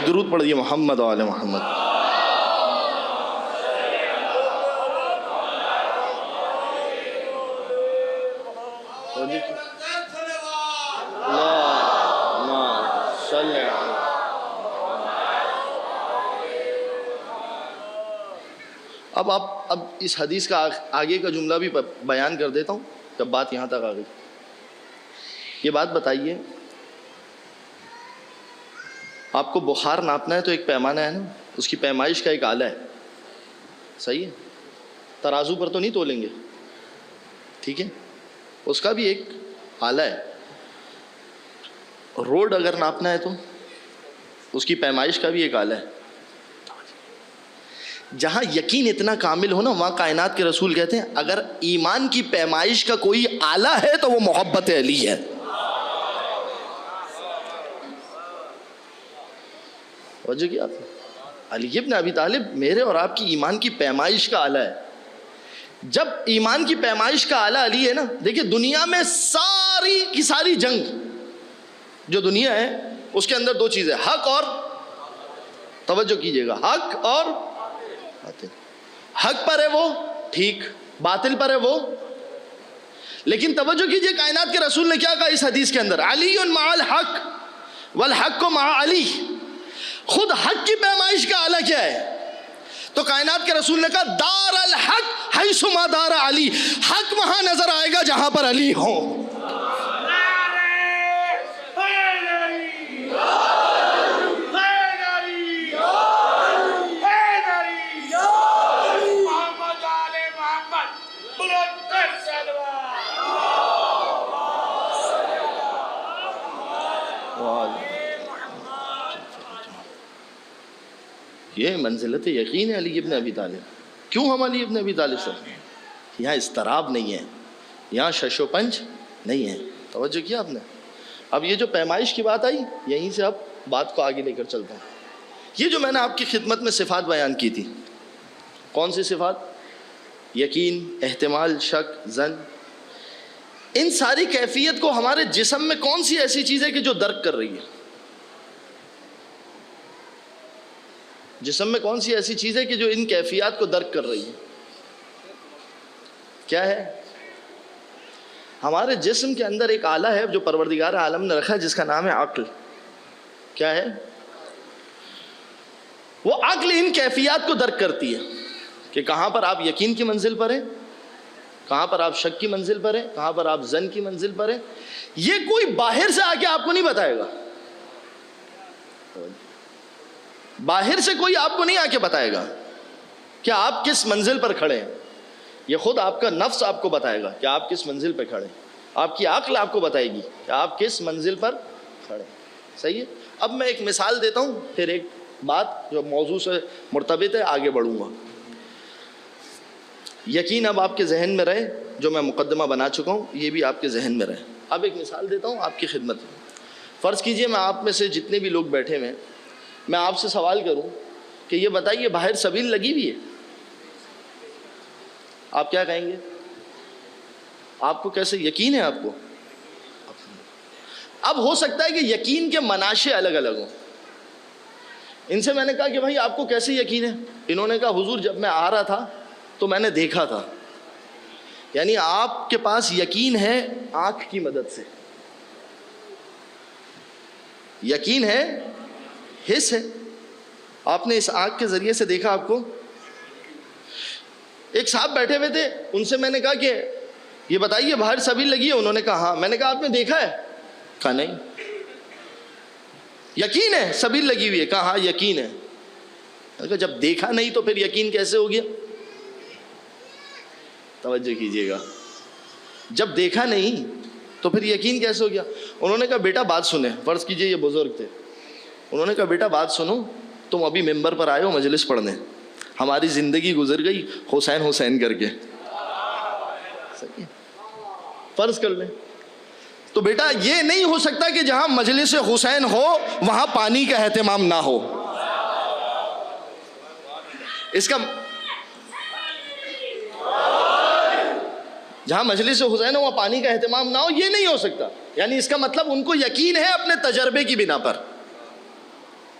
درود پڑھیے محمد و آل محمد. اب اس حدیث کا آگے کا جملہ بھی بیان کر دیتا ہوں جب بات یہاں تک آ گئی. یہ بات بتائیے، آپ کو بخار ناپنا ہے تو ایک پیمانہ ہے نا، اس کی پیمائش کا ایک آلہ ہے، صحیح ہے؟ ترازو پر تو نہیں تولیں گے، ٹھیک ہے؟ اس کا بھی ایک آلہ ہے. روڈ اگر ناپنا ہے تو اس کی پیمائش کا بھی ایک آلہ ہے. جہاں یقین اتنا کامل ہو نا وہاں کائنات کے رسول کہتے ہیں اگر ایمان کی پیمائش کا کوئی آلہ ہے تو وہ محبت علی ہے. وجہ کیا آپ نے علی ابن ابی طالب میرے اور آپ کی ایمان کی پیمائش کا آلہ ہے. جب ایمان کی پیمائش کا آلہ علی ہے نا, دیکھیں دنیا میں ساری کی ساری جنگ جو دنیا ہے اس کے اندر دو چیزیں, حق اور, توجہ کیجئے گا, حق اور باطل. حق پر ہے وہ ٹھیک, باطل پر ہے وہ. لیکن توجہ کیجئے کائنات کے رسول نے کیا کہا اس حدیث کے اندر, علی مع الحق والحق مع علی. خود حق کی پیمائش کا آلہ کیا ہے؟ تو کائنات کے رسول نے کہا دار الحق حیث ما دار علی, حق وہاں نظر آئے گا جہاں پر علی ہو. یہ منزلت یقین ہے علی ابن ابی طالب. کیوں ہم علی ابن ابی طالب سے؟ یہاں اضطراب نہیں ہے, یہاں شش و پنج نہیں ہے. توجہ کیا آپ نے؟ اب یہ جو پیمائش کی بات آئی یہیں سے اب بات کو آگے لے کر چلتا ہوں. یہ جو میں نے آپ کی خدمت میں صفات بیان کی تھی, کون سی صفات؟ یقین, احتمال, شک, ظن. ان ساری کیفیت کو ہمارے جسم میں کون سی ایسی چیز ہے کہ جو درک کر رہی ہے؟ جسم میں کون سی ایسی چیز ہے کہ جو ان کیفیات کو درک کر رہی ہے؟ کیا ہے؟ ہمارے جسم کے اندر ایک آلہ ہے جو پروردگار عالم نے رکھا ہے جس کا نام ہے عقل. کیا ہے وہ؟ عقل ان کیفیات کو درک کرتی ہے کہ کہاں پر آپ یقین کی منزل پر ہیں, کہاں پر آپ شک کی منزل پر ہیں, کہاں پر آپ ظن کی منزل پر ہیں. یہ کوئی باہر سے آ کے آپ کو نہیں بتائے گا, باہر سے کوئی آپ کو نہیں آ کے بتائے گا کہ آپ کس منزل پر کھڑے ہیں. یہ خود آپ کا نفس آپ کو بتائے گا کہ آپ کس منزل پہ کھڑے ہیں. آپ کی عقل آپ کو بتائے گی کہ آپ کس منزل پر کھڑے ہیں. صحیح ہے. اب میں ایک مثال دیتا ہوں, پھر ایک بات جو موضوع سے مرتبط ہے آگے بڑھوں گا. یقین اب آپ کے ذہن میں رہے, جو میں مقدمہ بنا چکا ہوں یہ بھی آپ کے ذہن میں رہے. اب ایک مثال دیتا ہوں آپ کی خدمت میں. فرض کیجئے میں آپ میں سے جتنے بھی لوگ بیٹھے ہوئے ہیں, میں آپ سے سوال کروں کہ یہ بتائیے باہر سبیل لگی ہوئی ہے, آپ کیا کہیں گے؟ آپ کو کیسے یقین ہے آپ کو؟ اب ہو سکتا ہے کہ یقین کے مناشے الگ الگ ہوں. ان سے میں نے کہا کہ بھائی آپ کو کیسے یقین ہے؟ انہوں نے کہا حضور جب میں آ رہا تھا تو میں نے دیکھا تھا. یعنی آپ کے پاس یقین ہے آنکھ کی مدد سے, یقین ہے حس ہے, آپ نے اس آنکھ کے ذریعے سے دیکھا. آپ کو ایک صاحب بیٹھے ہوئے تھے, ان سے میں نے کہا کہ یہ بتائیے باہر سبیل لگی ہے؟ انہوں نے کہا ہاں. میں نے کہا آپ نے دیکھا ہے؟ کہا نہیں. یقین ہے سبیل لگی ہوئی ہے؟ کہا ہاں یقین ہے. میں نے کہا جب دیکھا نہیں تو پھر یقین کیسے ہو گیا؟ توجہ کیجئے گا, جب دیکھا نہیں تو پھر یقین کیسے ہو گیا؟ انہوں نے کہا بیٹا بات سنیں. فرض کیجئے یہ بزرگ تھے, انہوں نے کہا بیٹا بات سنو, تم ابھی ممبر پر آئے ہو مجلس پڑھنے, ہماری زندگی گزر گئی حسین حسین کر کے, فرض کر لیں. تو بیٹا یہ نہیں ہو سکتا کہ جہاں مجلس حسین ہو وہاں پانی کا اہتمام نہ ہو. اس کا جہاں مجلس حسین ہو وہاں پانی کا اہتمام نہ ہو, یہ نہیں ہو سکتا. یعنی اس کا مطلب ان کو یقین ہے اپنے تجربے کی بنا پر.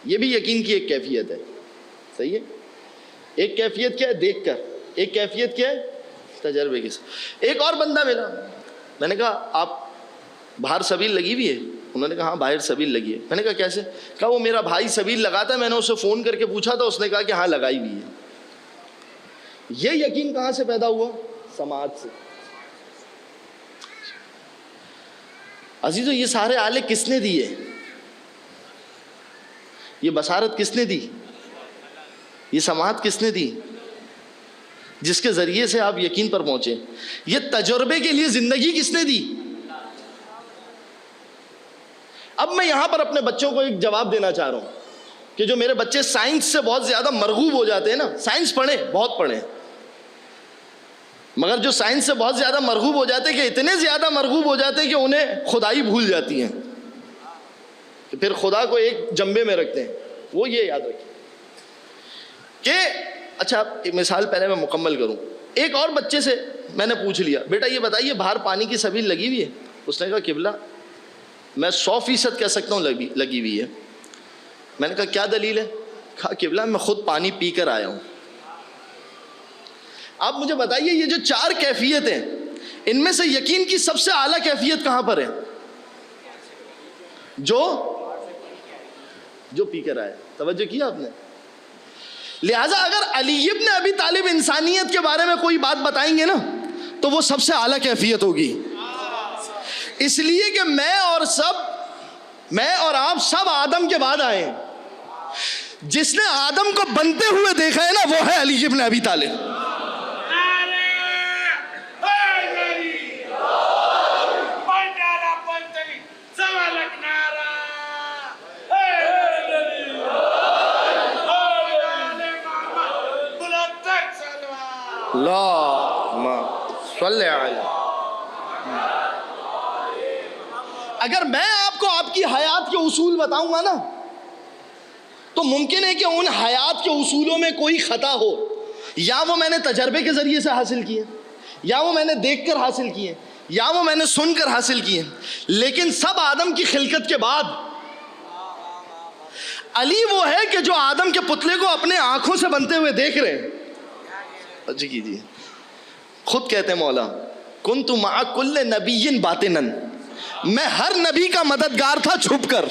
یہ بھی یقین کی ایک کیفیت ہے. صحیح ہے. ایک کیفیت کیا ہے؟ دیکھ کر. ایک کیفیت کیا ہے؟ تجربے کے ساتھ. ایک اور بندہ ملا, میں نے کہا آپ باہر سبیل لگی ہوئی ہے؟ انہوں نے کہا ہاں باہر سبیل لگی ہے. میں نے کہا کیسے؟ کہا وہ میرا بھائی سبیل لگاتا ہے, میں نے اسے فون کر کے پوچھا تھا, اس نے کہا کہ ہاں لگائی ہوئی ہے. یہ یقین کہاں سے پیدا ہوا؟ سماعت سے. عزیزو یہ سارے آلے کس نے دیے؟ یہ بصارت کس نے دی؟ یہ سماعت کس نے دی؟ جس کے ذریعے سے آپ یقین پر پہنچے. یہ تجربے کے لیے زندگی کس نے دی؟ اب میں یہاں پر اپنے بچوں کو ایک جواب دینا چاہ رہا ہوں کہ جو میرے بچے سائنس سے بہت زیادہ مرغوب ہو جاتے ہیں نا، سائنس پڑھیں، بہت پڑھیں، مگر جو سائنس سے بہت زیادہ مرغوب ہو جاتے ہیں کہ اتنے زیادہ مرغوب ہو جاتے ہیں کہ انہیں خدائی بھول جاتی ہیں، کہ پھر خدا کو ایک جنبے میں رکھتے ہیں. وہ یہ یاد رکھیں کہ اچھا ایک مثال پہلے میں مکمل کروں. ایک اور بچے سے میں نے پوچھ لیا، بیٹا یہ بتائیے باہر پانی کی سبیل لگی ہوئی ہے؟ اس نے کہا قبلہ میں 100% کہہ سکتا ہوں لگی ہوئی ہے. میں نے کہا کیا دلیل ہے؟ کہا قبلہ میں خود پانی پی کر آیا ہوں. آپ مجھے بتائیے یہ جو 4 کیفیتیں، ان میں سے یقین کی سب سے اعلیٰ کیفیت کہاں پر ہے؟ جو پی کر آئے. توجہ کیا آپ نے؟ لہٰذا اگر علی ابن ابی طالب انسانیت کے بارے میں کوئی بات بتائیں گے نا تو وہ سب سے اعلیٰ کیفیت ہوگی، اس لیے کہ میں اور آپ سب آدم کے بعد آئے ہیں. جس نے آدم کو بنتے ہوئے دیکھا ہے نا وہ ہے علی ابن ابی طالب. اگر میں آپ کو آپ کی حیات کے اصول بتاؤں گا نا تو ممکن ہے کہ ان حیات کے اصولوں میں کوئی خطا ہو، یا وہ میں نے تجربے کے ذریعے سے حاصل کیے، یا وہ میں نے دیکھ کر حاصل کیے، یا وہ میں نے سن کر حاصل کیے، لیکن سب آدم کی خلقت کے بعد. علی وہ ہے کہ جو آدم کے پتلے کو اپنے آنکھوں سے بنتے ہوئے دیکھ رہے ہیں. اچھا کیجیے، خود کہتے ہیں مولا کنت مع کل نبی باطنا، میں ہر نبی کا مددگار تھا چھپ کر.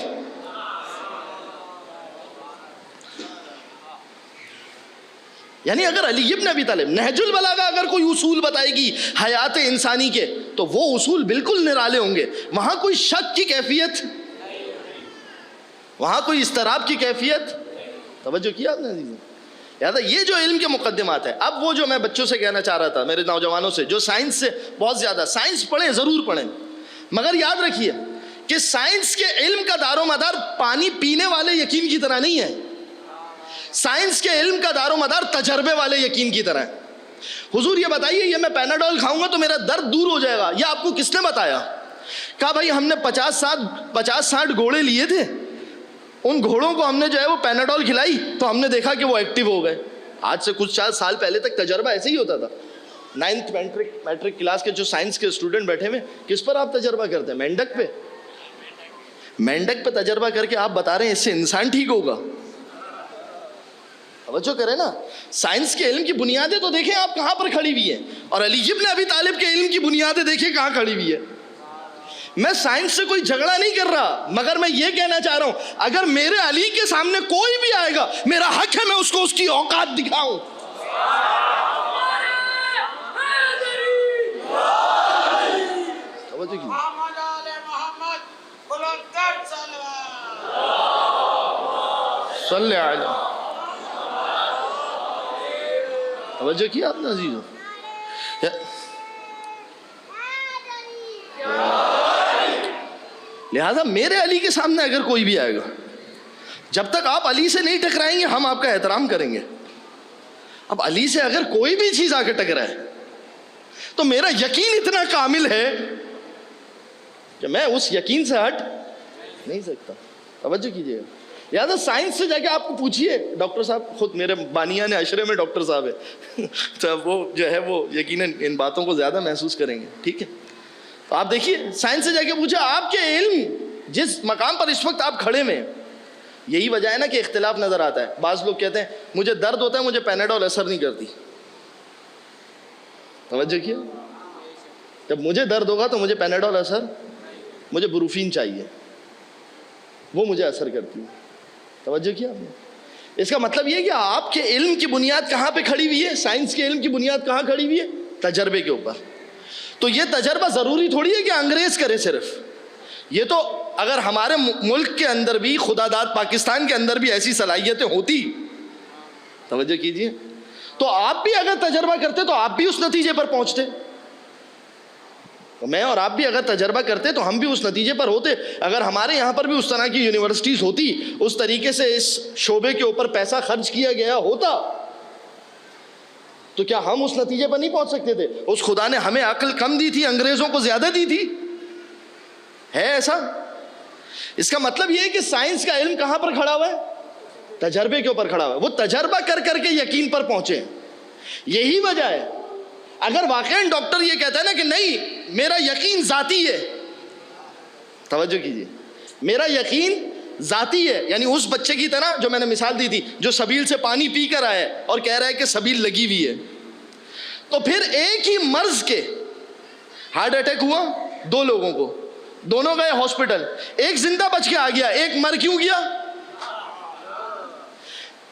یعنی اگر علی ابن ابی طالب نہج البلاغہ اگر کوئی اصول بتائے گی حیات انسانی کے تو وہ اصول بالکل نرالے ہوں گے. وہاں کوئی شک کی کیفیت، وہاں کوئی اضطراب کی کیفیت. توجہ کیا آپ نے عزیزوں؟ لہٰذا یہ جو علم کے مقدمات ہیں. اب وہ جو میں بچوں سے کہنا چاہ رہا تھا، میرے نوجوانوں سے جو سائنس سے بہت زیادہ، سائنس پڑھیں، ضرور پڑھیں، مگر یاد رکھیے کہ سائنس کے علم کا دار و مدار پانی پینے والے یقین کی طرح نہیں ہے. سائنس کے علم کا دار و مدار تجربے والے یقین کی طرح ہے. حضور یہ بتائیے یہ میں پیناڈول کھاؤں گا تو میرا درد دور ہو جائے گا، یہ آپ کو کس نے بتایا؟ کہا بھائی ہم نے 50-60 گھوڑے لیے تھے، ان گھوڑوں کو ہم نے جو ہے وہ پیناڈول کھلائی تو ہم نے دیکھا کہ وہ ایکٹیو ہو گئے. آج سے کچھ 4 سال پہلے تک تجربہ ایسے ہی ہوتا تھا. 9th میٹرک کلاس کے جو سائنس کے اسٹوڈنٹ بیٹھے ہوئے، کس پر آپ تجربہ کرتے ہیں؟ مینڈک پہ. مینڈک پہ تجربہ کر کے آپ بتا رہے ہیں اس سے انسان ٹھیک ہوگا. توجہ کریں نا، سائنس کے علم کی بنیادیں تو دیکھیں آپ کہاں پر کھڑی ہوئی ہیں، اور علی ابن ابی طالب کے علم کی بنیادیں دیکھیں کہاں کھڑی ہوئی ہے. میں سائنس سے کوئی جھگڑا نہیں کر رہا، مگر میں یہ کہنا چاہ رہا ہوں اگر میرے علی کے سامنے کوئی بھی آئے گا میرا حق ہے میں اس کو اس کی اوقات دکھاؤں. صلی علیہ توجہ کیا آپ نے عزیزوں؟ لہذا میرے علی کے سامنے اگر کوئی بھی آئے گا، جب تک آپ علی سے نہیں ٹکرائیں گے ہم آپ کا احترام کریں گے. اب علی سے اگر کوئی بھی چیز آ کے ٹکرائے تو میرا یقین اتنا کامل ہے کہ میں اس یقین سے ہٹ نہیں سکتا. توجہ کیجیے گا. لہٰذا سائنس سے جا کے آپ کو پوچھیے، ڈاکٹر صاحب خود میرے بانیان عشرے میں ڈاکٹر صاحب ہے تو وہ جو ہے وہ یقیناً ان باتوں کو زیادہ محسوس کریں گے. ٹھیک ہے، تو آپ دیکھیے سائنس سے جا کے پوچھا آپ کے علم جس مقام پر اس وقت آپ کھڑے میں، یہی وجہ ہے نا کہ اختلاف نظر آتا ہے. بعض لوگ کہتے ہیں مجھے درد ہوتا ہے مجھے پیناڈول اثر نہیں کرتی. توجہ کیا، جب مجھے درد ہوگا تو مجھے پیناڈول اثر، مجھے بروفین چاہیے، وہ مجھے اثر کرتی ہے. توجہ کیا آپ نے؟ اس کا مطلب یہ کہ آپ کے علم کی بنیاد کہاں پہ کھڑی ہوئی ہے؟ سائنس کے علم کی بنیاد کہاں کھڑی ہوئی ہے؟ تجربے کے اوپر. تو یہ تجربہ ضروری تھوڑی ہے کہ انگریز کرے صرف. یہ تو اگر ہمارے ملک کے اندر بھی، خدا داد پاکستان کے اندر بھی ایسی صلاحیتیں ہوتی، توجہ کیجئے، تو آپ بھی اگر تجربہ کرتے تو آپ بھی اس نتیجے پر پہنچتے. میں اور آپ بھی اگر تجربہ کرتے تو ہم بھی اس نتیجے پر ہوتے. اگر ہمارے یہاں پر بھی اس طرح کی یونیورسٹیز ہوتی, اس طریقے سے اس شعبے کے اوپر پیسہ خرچ کیا گیا ہوتا, تو کیا ہم اس نتیجے پر نہیں پہنچ سکتے تھے؟ اس خدا نے ہمیں عقل کم دی تھی, انگریزوں کو زیادہ دی تھی. ہے ایسا؟ اس کا مطلب یہ ہے کہ سائنس کا علم کہاں پر کھڑا ہوا ہے؟ تجربے کے اوپر کھڑا ہوا ہے. وہ تجربہ کر کر کے یقین پر پہنچے. یہی وجہ ہے اگر واقعاً ڈاکٹر یہ کہتا ہے نا کہ نہیں میرا یقین ذاتی ہے, توجہ کیجیے, میرا یقین ذاتی ہے, یعنی اس بچے کی طرح جو میں نے مثال دی تھی جو سبیل سے پانی پی کر آیا ہے اور کہہ رہا ہے کہ سبیل لگی ہوئی ہے, تو پھر ایک ہی مرض کے ہارٹ اٹیک ہوا 2 لوگوں کو, دونوں گئے ہاسپٹل, ایک زندہ بچ کے آ گیا, ایک مر کیوں گیا؟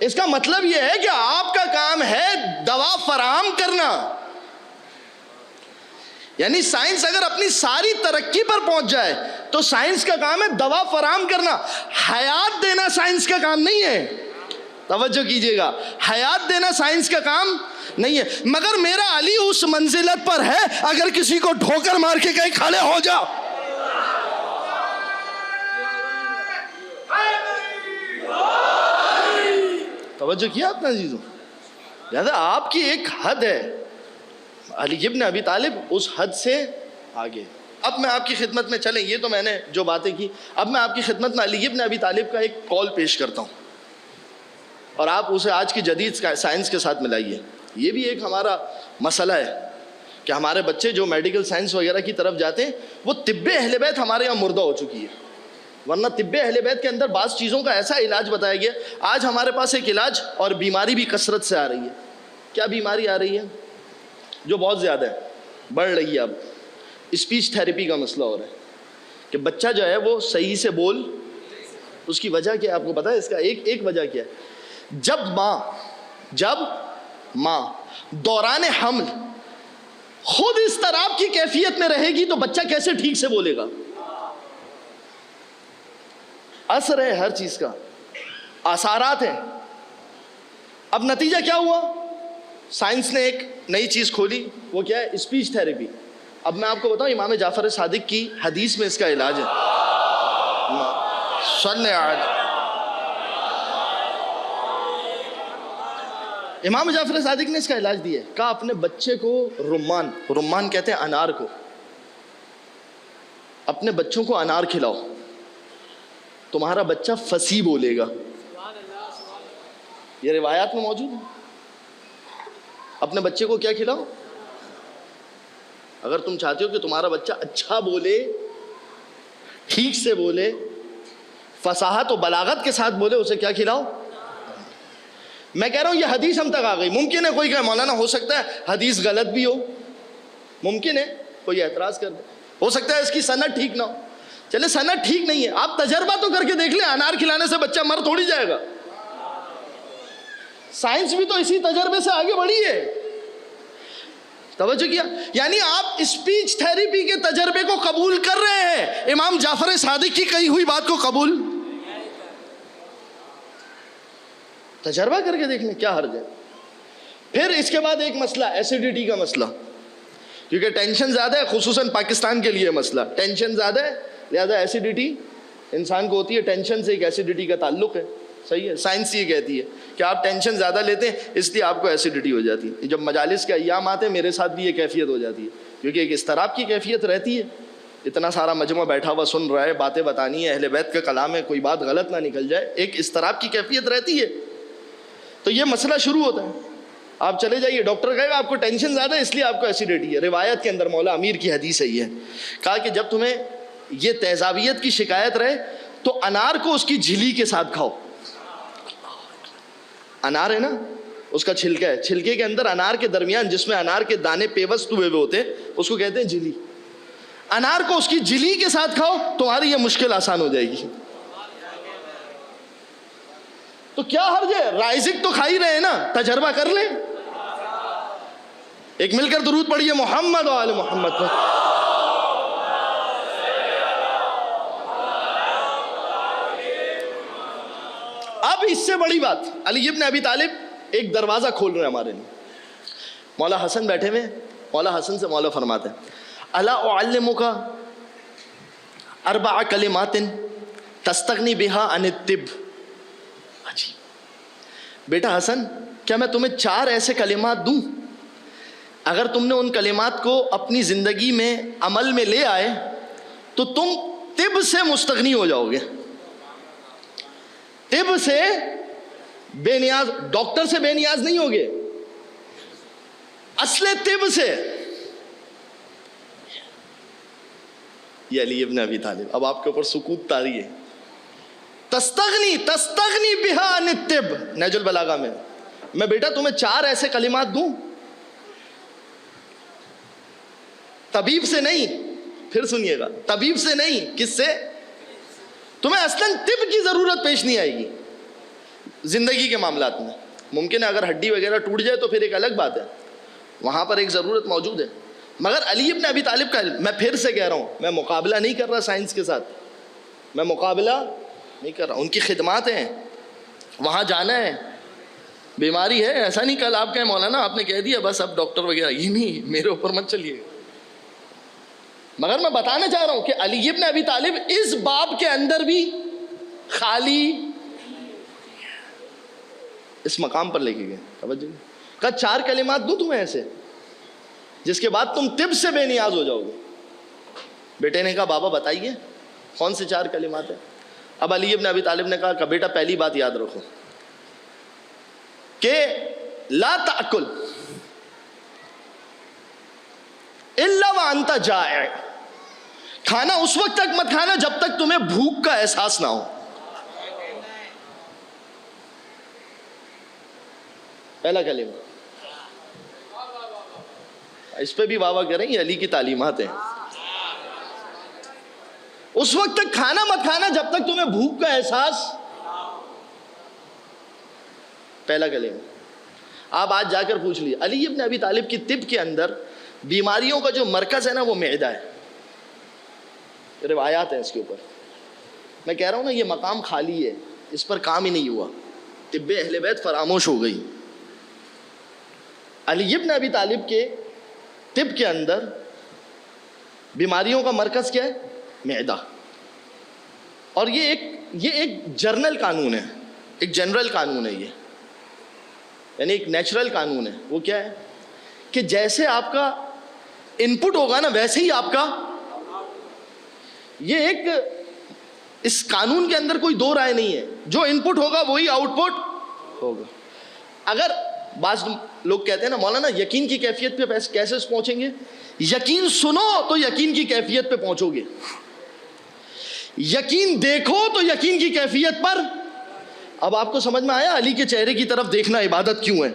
اس کا مطلب یہ ہے کہ آپ کا کام ہے دوا فراہم کرنا. یعنی سائنس اگر اپنی ساری ترقی پر پہنچ جائے تو سائنس کا کام ہے دوا فراہم کرنا, حیات دینا سائنس کا کام نہیں ہے. توجہ کیجئے گا, حیات دینا سائنس کا کام نہیں ہے. مگر میرا علی اس منزلت پر ہے اگر کسی کو ٹھوکر مار کے کہیں کھڑے ہو جاؤ. توجہ کیا آپ نے عزیزوں؟ لہذا آپ کی ایک حد ہے, علی ابن ابی طالب اس حد سے آگے. اب میں آپ کی خدمت میں, چلیں یہ تو میں نے جو باتیں کی, اب میں آپ کی خدمت میں علی ابن ابی طالب کا ایک قول پیش کرتا ہوں اور آپ اسے آج کی جدید سائنس کے ساتھ ملائیے. یہ بھی ایک ہمارا مسئلہ ہے کہ ہمارے بچے جو میڈیکل سائنس وغیرہ کی طرف جاتے ہیں, وہ طب اہل بیت ہمارے یہاں مردہ ہو چکی ہے, ورنہ طب اہل بیت کے اندر بعض چیزوں کا ایسا علاج بتایا گیا. آج ہمارے پاس ایک علاج اور بیماری بھی کثرت سے آ رہی ہے. کیا بیماری آ رہی ہے جو بہت زیادہ ہے, بڑھ رہی ہے؟ اب اسپیچ تھیراپی کا مسئلہ ہو رہا ہے کہ بچہ جو ہے وہ صحیح سے بول. اس کی وجہ کیا ہے آپ کو پتا ہے؟ اس کا ایک وجہ کیا ہے؟ جب ماں دوران حمل خود اس اضطراب کی کیفیت میں رہے گی تو بچہ کیسے ٹھیک سے بولے گا؟ اثر ہے ہر چیز کا, آثارات ہیں. اب نتیجہ کیا ہوا؟ سائنس نے ایک نئی چیز کھولی, وہ کیا ہے؟ Speech therapy. اب میں آپ کو بتاؤں امام جعفر صادق کی حدیث میں اس کا علاج ہے. صلی علیہ امام جعفر صادق نے اس کا علاج دیا ہے. کہا اپنے بچے کو رمان کہتے ہیں انار کو, اپنے بچوں کو انار کھلاؤ, تمہارا بچہ فصیح بولے گا. یہ روایات میں موجود ہے. اپنے بچے کو کیا کھلاؤ؟ اگر تم چاہتے ہو کہ تمہارا بچہ اچھا بولے, ٹھیک سے بولے, فصاحت و بلاغت کے ساتھ بولے, اسے کیا کھلاؤ؟ میں کہہ رہا ہوں یہ حدیث ہم تک آ گئی. ممکن ہے کوئی کہے مولانا ہو سکتا ہے حدیث غلط بھی ہو, ممکن ہے کوئی اعتراض کر دے, ہو سکتا ہے اس کی سند ٹھیک نہ ہو. چلے سند ٹھیک نہیں ہے, آپ تجربہ تو کر کے دیکھ لیں, انار کھلانے سے بچہ مر تھوڑی جائے گا. سائنس بھی تو اسی تجربے سے آگے بڑھی ہے. توجہ کیا؟ یعنی آپ اسپیچ تھیراپی کے تجربے کو قبول کر رہے ہیں, امام جعفر صادق کی کہی ہوئی بات کو قبول. تجربہ کر کے دیکھ لیں, کیا حرج ہے؟ پھر اس کے بعد ایک مسئلہ, ایسیڈیٹی کا مسئلہ, کیونکہ ٹینشن زیادہ ہے, خصوصاً پاکستان کے لیے مسئلہ, ٹینشن زیادہ ہے لہذا ایسیڈیٹی انسان کو ہوتی ہے. ٹینشن سے ایک ایسیڈیٹی کا تعلق ہے, صحیح ہے. سائنس یہ کہتی ہے کہ آپ ٹینشن زیادہ لیتے ہیں اس لیے آپ کو ایسیڈیٹی ہو جاتی ہے. جب مجالس کے ایام آتے ہیں میرے ساتھ بھی یہ کیفیت ہو جاتی ہے, کیونکہ ایک اضطراب کی کیفیت رہتی ہے. اتنا سارا مجمع بیٹھا ہوا سن رہا ہے, باتیں بتانی ہے, اہل بیت کا کلام ہے, کوئی بات غلط نہ نکل جائے, ایک اضطراب کی کیفیت رہتی ہے. تو یہ مسئلہ شروع ہوتا ہے. آپ چلے جائیے, ڈاکٹر کہے گا آپ کو ٹینشن زیادہ ہے اس لیے آپ کو ایسیڈیٹی ہے. روایت کے اندر مولا امیر کی حدیث ہے, یہ کہا کہ جب تمہیں یہ تیزابیت کی شکایت رہے تو انار کو اس کی جھلی کے ساتھ کھاؤ. انار ہے نا, اس کا چھلکا ہے, چھلکے کے اندر انار کے درمیان جس میں انار کے دانے پیوست ہوئے ہوتے ہیں اس کو کہتے ہیں جھلی. انار کو اس کی جھلی کے ساتھ کھاؤ, تمہاری یہ مشکل آسان ہو جائے گی. تو کیا حرج ہے؟ رائزک تو کھا ہی رہے ہیں نا, تجربہ کر لیں. ایک مل کر درود پڑھیے محمد و آل محمد پر. اب اس سے بڑی بات, علی ابن ابی طالب ایک دروازہ کھول رہے ہیں ہمارے لیے. مولا حسن بیٹھے ہوئے, مولا حسن سے مولا فرماتے ہیں الا اعلمک اربع کلمات تستغنی بہا عن الطب. عجیب. بیٹا حسن، کیا میں تمہیں 4 ایسے کلمات دوں، اگر تم نے ان کلمات کو اپنی زندگی میں عمل میں لے آئے تو تم طب سے مستغنی ہو جاؤ گے. طب سے بے نیاز، ڈاکٹر سے بے نیاز نہیں ہوگے، اصل طب سے. یہ علی ابن ابی طالب اب آپ کے اوپر سکوت طاری ہے. تستغنی بہا عن الطب. نہج البلاغہ میں بیٹا تمہیں 4 ایسے کلمات دوں، طبیب سے نہیں، پھر سنیے گا، طبیب سے نہیں، کس سے؟ تمہیں اصلاً طب کی ضرورت پیش نہیں آئے گی زندگی کے معاملات میں. ممکن ہے اگر ہڈی وغیرہ ٹوٹ جائے تو پھر ایک الگ بات ہے، وہاں پر ایک ضرورت موجود ہے. مگر علی ابن ابی طالب کا علم، میں پھر سے کہہ رہا ہوں، میں مقابلہ نہیں کر رہا سائنس کے ساتھ، میں مقابلہ نہیں کر رہا. ان کی خدمات ہیں، وہاں جانا ہے، بیماری ہے، ایسا نہیں کل آپ کہیں مولانا آپ نے کہہ دیا بس اب ڈاکٹر وغیرہ، یہ نہیں، میرے اوپر مت چلیے. مگر میں بتانا چاہ رہا ہوں کہ علی ابن ابی طالب اس باب کے اندر بھی خالی اس مقام پر لے کے گئے. توجہ کہا 4 کلمات دوں تمہیں ایسے جس کے بعد تم طب سے بے نیاز ہو جاؤ گے. بیٹے نے کہا بابا بتائیے کون سے 4 کلمات ہیں. اب علی ابن ابی طالب نے کہا کہ بیٹا پہلی بات یاد رکھو کہ لا تأکل الا وانت جائع. کھانا اس وقت تک مت کھانا جب تک تمہیں بھوک کا احساس نہ ہو. پہلا کلمہ، اس پہ بھی واہ کہہ رہے ہیں، یہ علی کی تعلیمات ہیں. اس وقت تک کھانا مت کھانا جب تک تمہیں بھوک کا احساس. پہلا کلمہ. آپ آج جا کر پوچھ لیے علی ابن ابی طالب کی طب کے اندر بیماریوں کا جو مرکز ہے نا وہ معدہ ہے. روایات ہیں اس کے اوپر. میں کہہ رہا ہوں نا یہ مقام خالی ہے، اس پر کام ہی نہیں ہوا، طب اہل بیت فراموش ہو گئی. علی ابن ابی طالب کے طب کے اندر بیماریوں کا مرکز کیا ہے؟ معدہ. اور یہ ایک جرنل قانون ہے، ایک جنرل قانون ہے، یہ یعنی ایک نیچرل قانون ہے. وہ کیا ہے کہ جیسے آپ کا ان پٹ ہوگا نا ویسے ہی آپ کا، یہ ایک اس قانون کے اندر کوئی 2 رائے نہیں ہے، جو ان پٹ ہوگا وہی آؤٹ پٹ ہوگا. اگر بعض لوگ کہتے ہیں نا مولانا یقین کی کیفیت پہ کیسے پہنچیں گے؟ یقین سنو تو یقین کی کیفیت پہ پہنچو گے، یقین دیکھو تو یقین کی کیفیت پر. اب آپ کو سمجھ میں آیا علی کے چہرے کی طرف دیکھنا عبادت کیوں ہے؟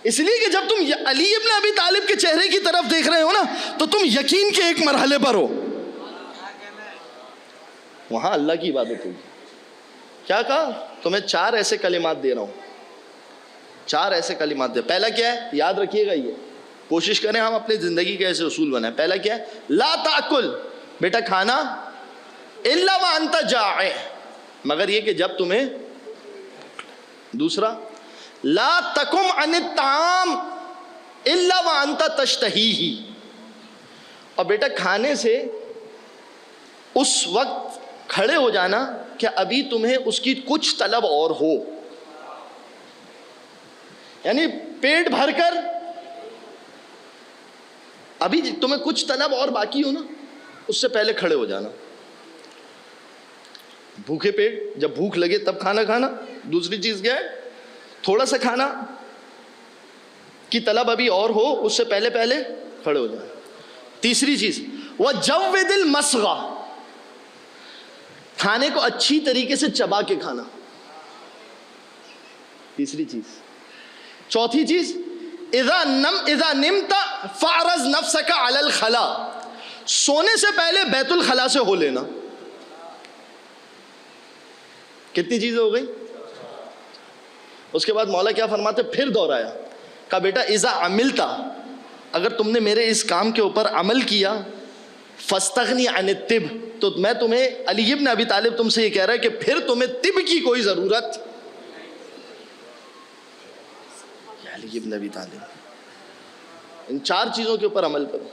اس لیے کہ جب تم علی ابن ابی طالب کے چہرے کی طرف دیکھ رہے ہو نا تو تم یقین کے ایک مرحلے پر ہو، وہاں اللہ کی عبادت ہوگی. کیا کہا؟ تمہیں 4 ایسے کلمات دے رہا ہوں، 4 ایسے کلمات دے. پہلا کیا ہے؟ یاد رکھیے گا، یہ کوشش کریں ہم اپنی زندگی کے ایسے اصول بنائیں. پہلا کیا ہے؟ لا تاکل. بیٹا کھانا الا وانت جائع، مگر یہ کہ جب تمہیں. دوسرا لا تقم عن الطعام الا وانت تشتہیہ. اور بیٹا کھانے سے اس وقت کھڑے ہو جانا کہ ابھی تمہیں اس کی کچھ طلب اور ہو، یعنی پیٹ بھر کر ابھی تمہیں کچھ طلب اور باقی ہو نا اس سے پہلے کھڑے ہو جانا. بھوکے پیٹ جب بھوک لگے تب کھانا کھانا. دوسری چیز کیا ہے؟ تھوڑا سا کھانا کی طلب ابھی اور ہو اس سے پہلے کھڑے ہو جانا. تیسری چیز وجود المصغى، کھانے کو اچھی طریقے سے چبا کے کھانا. تیسری چیز. چوتھی چیز اذا نمت فاعرض نفسك على الخلاء، سونے سے پہلے بیت الخلاء سے ہو لینا. کتنی چیزیں ہو گئی؟ اس کے بعد مولا کیا فرماتے؟ پھر دوہرایا، کہا بیٹا اذا عملت، اگر تم نے میرے اس کام کے اوپر عمل کیا، فاستغنی عن الطب، تو میں تمہیں علی ابن ابی طالب تم سے یہ کہہ رہا ہے کہ پھر تمہیں طب کی کوئی ضرورت. علی ابن ابی طالب ان 4 چیزوں کے اوپر عمل کرو،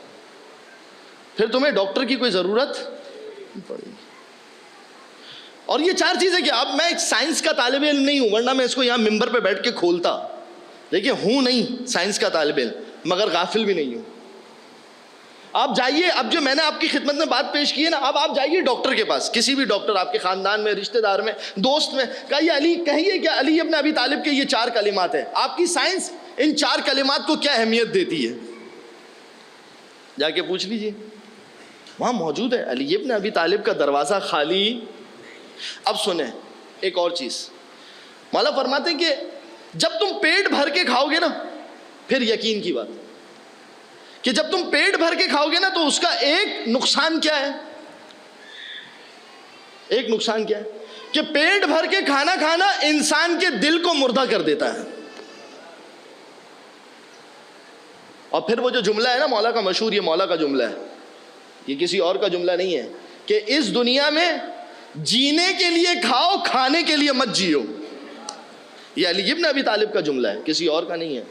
پھر تمہیں ڈاکٹر کی کوئی ضرورت نہیں پڑے گی۔ اور یہ 4 چیزیں کیا، اب میں ایک سائنس کا طالب علم نہیں ہوں، ورنہ میں اس کو یہاں ممبر پہ بیٹھ کے کھولتا، دیکھیے ہوں نہیں سائنس کا طالب علم، مگر غافل بھی نہیں ہوں۔ آپ جائیے، اب جو میں نے آپ کی خدمت میں بات پیش کی ہے نا، اب آپ جائیے ڈاکٹر کے پاس، کسی بھی ڈاکٹر، آپ کے خاندان میں، رشتہ دار میں، دوست میں، کہیے کہ علی ابن ابی طالب کے یہ 4 کلمات ہیں، آپ کی سائنس ان 4 کلمات کو کیا اہمیت دیتی ہے، جا کے پوچھ لیجیے، وہاں موجود ہے علی ابن ابی طالب کا دروازہ خالی۔ اب سنیں ایک اور چیز، مولا فرماتے ہیں کہ جب تم پیٹ بھر کے کھاؤ گے نا، پھر یقین کی بات کہ جب تم پیٹ بھر کے کھاؤ گے نا تو اس کا ایک نقصان کیا ہے، ایک نقصان کیا ہے کہ پیٹ بھر کے کھانا کھانا انسان کے دل کو مردہ کر دیتا ہے۔ اور پھر وہ جو جملہ ہے نا مولا کا مشہور، یہ مولا کا جملہ ہے، یہ کسی اور کا جملہ نہیں ہے، کہ اس دنیا میں جینے کے لیے کھاؤ، کھانے کے لیے مت جیو۔ یہ علی ابن ابی طالب کا جملہ ہے، کسی اور کا نہیں ہے۔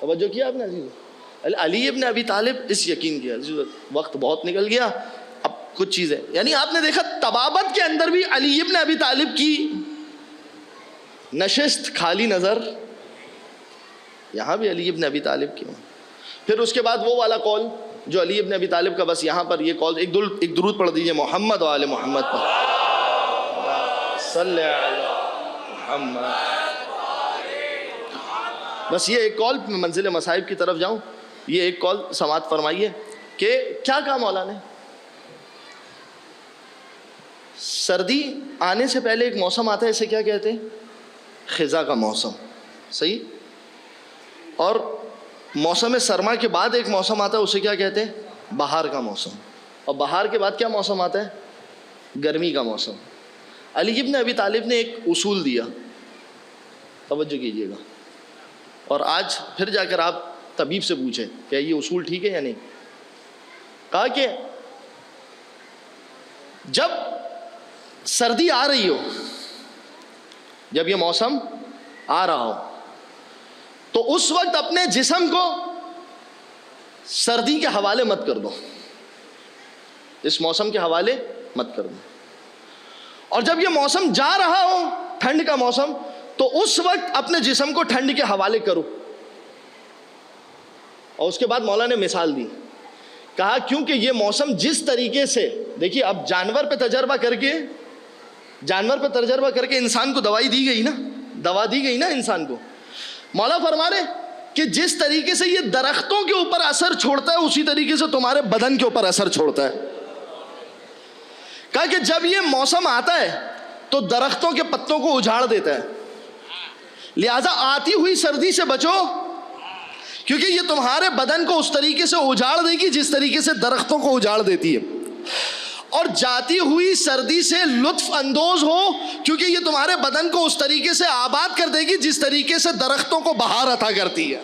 توجہ کیا آپ نے عزیز؟ علی ابن ابی طالب اس یقین کیا۔ وقت بہت نکل گیا، اب کچھ چیزیں، یعنی آپ نے دیکھا طبابت کے اندر بھی علی ابن ابی طالب کی نشست خالی نظر، یہاں بھی علی ابن ابی طالب کی۔ پھر اس کے بعد وہ والا قول جو علی ابن ابی طالب کا، بس یہاں پر یہ قول، ایک درود پڑھ دیجئے محمد و آل محمد پر، صلی علی محمد۔ بس یہ ایک قول، میں منزل مصائب کی طرف جاؤں، یہ ایک قول سماعت فرمائیے کہ کیا کہا مولا نے، سردی آنے سے پہلے ایک موسم آتا ہے، اسے کیا کہتے ہیں، خزاں کا موسم، صحیح، اور موسم سرما کے بعد ایک موسم آتا ہے، اسے کیا کہتے ہیں، بہار کا موسم، اور بہار کے بعد کیا موسم آتا ہے، گرمی کا موسم۔ علی ابن ابی طالب نے ایک اصول دیا، توجہ کیجیے گا، اور آج پھر جا کر آپ طبیب سے پوچھیں کہ یہ اصول ٹھیک ہے یا نہیں۔ کہا کہ جب سردی آ رہی ہو، جب یہ موسم آ رہا ہو، تو اس وقت اپنے جسم کو سردی کے حوالے مت کر دو، اس موسم کے حوالے مت کر دو، اور جب یہ موسم جا رہا ہو، ٹھنڈ کا موسم، تو اس وقت اپنے جسم کو ٹھنڈ کے حوالے کرو۔ اور اس کے بعد مولا نے مثال دی، کہا کیونکہ یہ موسم جس طریقے سے، دیکھیے اب جانور پہ تجربہ کر کے انسان کو دوا دی گئی نا انسان کو، مولا فرما رہے کہ جس طریقے سے یہ درختوں کے اوپر اثر چھوڑتا ہے، اسی طریقے سے تمہارے بدن کے اوپر اثر چھوڑتا ہے۔ کہا کہ جب یہ موسم آتا ہے تو درختوں کے پتوں کو اجاڑ دیتا ہے، لہذا آتی ہوئی سردی سے بچو، کیونکہ یہ تمہارے بدن کو اس طریقے سے اجاڑ دے گی جس طریقے سے درختوں کو اجاڑ دیتی ہے، اور جاتی ہوئی سردی سے لطف اندوز ہو، کیونکہ یہ تمہارے بدن کو اس طریقے سے آباد کر دے گی جس طریقے سے درختوں کو بہار عطا کرتی ہے۔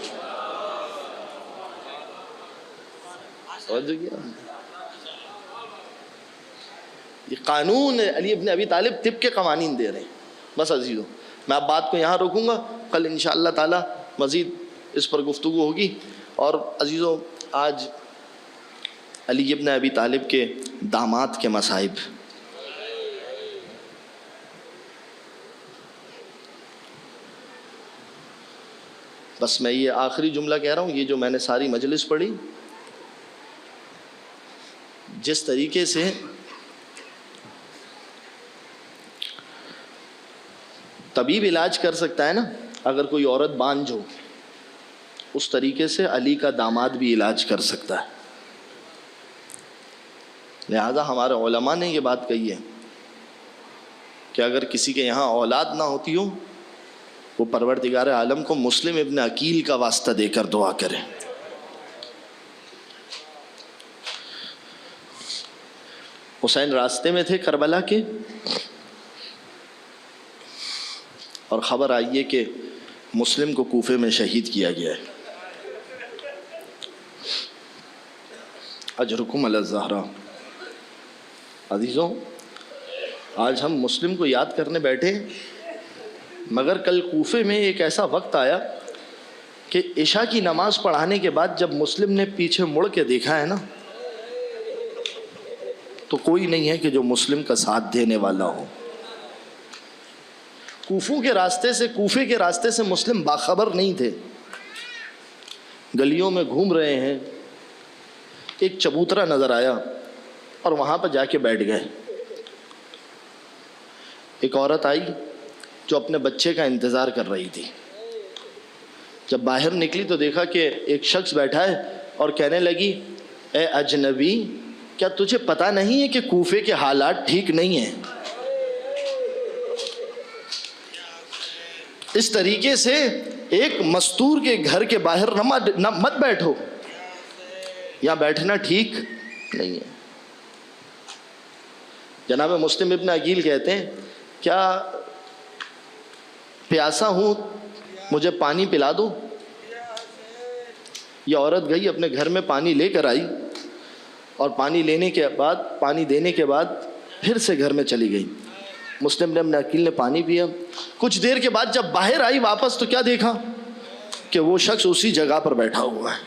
یہ قانون علی ابن ابی طالب طب کے قوانین دے رہے ہیں۔ بس عزیزو، میں اب بات کو یہاں روکوں گا، کل انشاءاللہ تعالی مزید اس پر گفتگو ہوگی۔ اور عزیزو، آج علی ابن ابی طالب کے داماد کے مصائب، بس میں یہ آخری جملہ کہہ رہا ہوں، یہ جو میں نے ساری مجلس پڑھی، جس طریقے سے طبیب علاج کر سکتا ہے نا اگر کوئی عورت بانجھ ہو، اس طریقے سے علی کا داماد بھی علاج کر سکتا ہے۔ لہذا ہمارے علماء نے یہ بات کہی ہے کہ اگر کسی کے یہاں اولاد نہ ہوتی ہو، وہ پروردگار عالم کو مسلم ابن عقیل کا واسطہ دے کر دعا کرے۔ حسین راستے میں تھے کربلا کے، اور خبر آئی ہے کہ مسلم کو کوفے میں شہید کیا گیا ہے۔ اجرکم علی الزہرا۔ عزیزوں، آج ہم مسلم کو یاد کرنے بیٹھے، مگر کل کوفے میں ایک ایسا وقت آیا کہ عشاء کی نماز پڑھانے کے بعد جب مسلم نے پیچھے مڑ کے دیکھا ہے نا تو کوئی نہیں ہے کہ جو مسلم کا ساتھ دینے والا ہو. کوفے کے راستے سے مسلم باخبر نہیں تھے. گلیوں میں گھوم رہے ہیں, ایک چبوترا نظر آیا اور وہاں پہ جا کے بیٹھ گئے. ایک عورت آئی جو اپنے بچے کا انتظار کر رہی تھی. جب باہر نکلی تو دیکھا کہ ایک شخص بیٹھا ہے اور کہنے لگی, اے اجنبی, کیا تجھے پتہ نہیں ہے کہ کوفے کے حالات ٹھیک نہیں ہیں؟ اس طریقے سے ایک مستور کے گھر کے باہر مت بیٹھو, یہاں بیٹھنا ٹھیک نہیں ہے. جناب مسلم ابن عقیل کہتے ہیں, کیا پیاسا ہوں, مجھے پانی پلا دو. یہ عورت گئی اپنے گھر میں پانی لے کر آئی اور پانی دینے کے بعد پھر سے گھر میں چلی گئی. مسلم ابن عقیل نے پانی پیا. کچھ دیر کے بعد جب باہر آئی واپس تو کیا دیکھا کہ وہ شخص اسی جگہ پر بیٹھا ہوا ہے.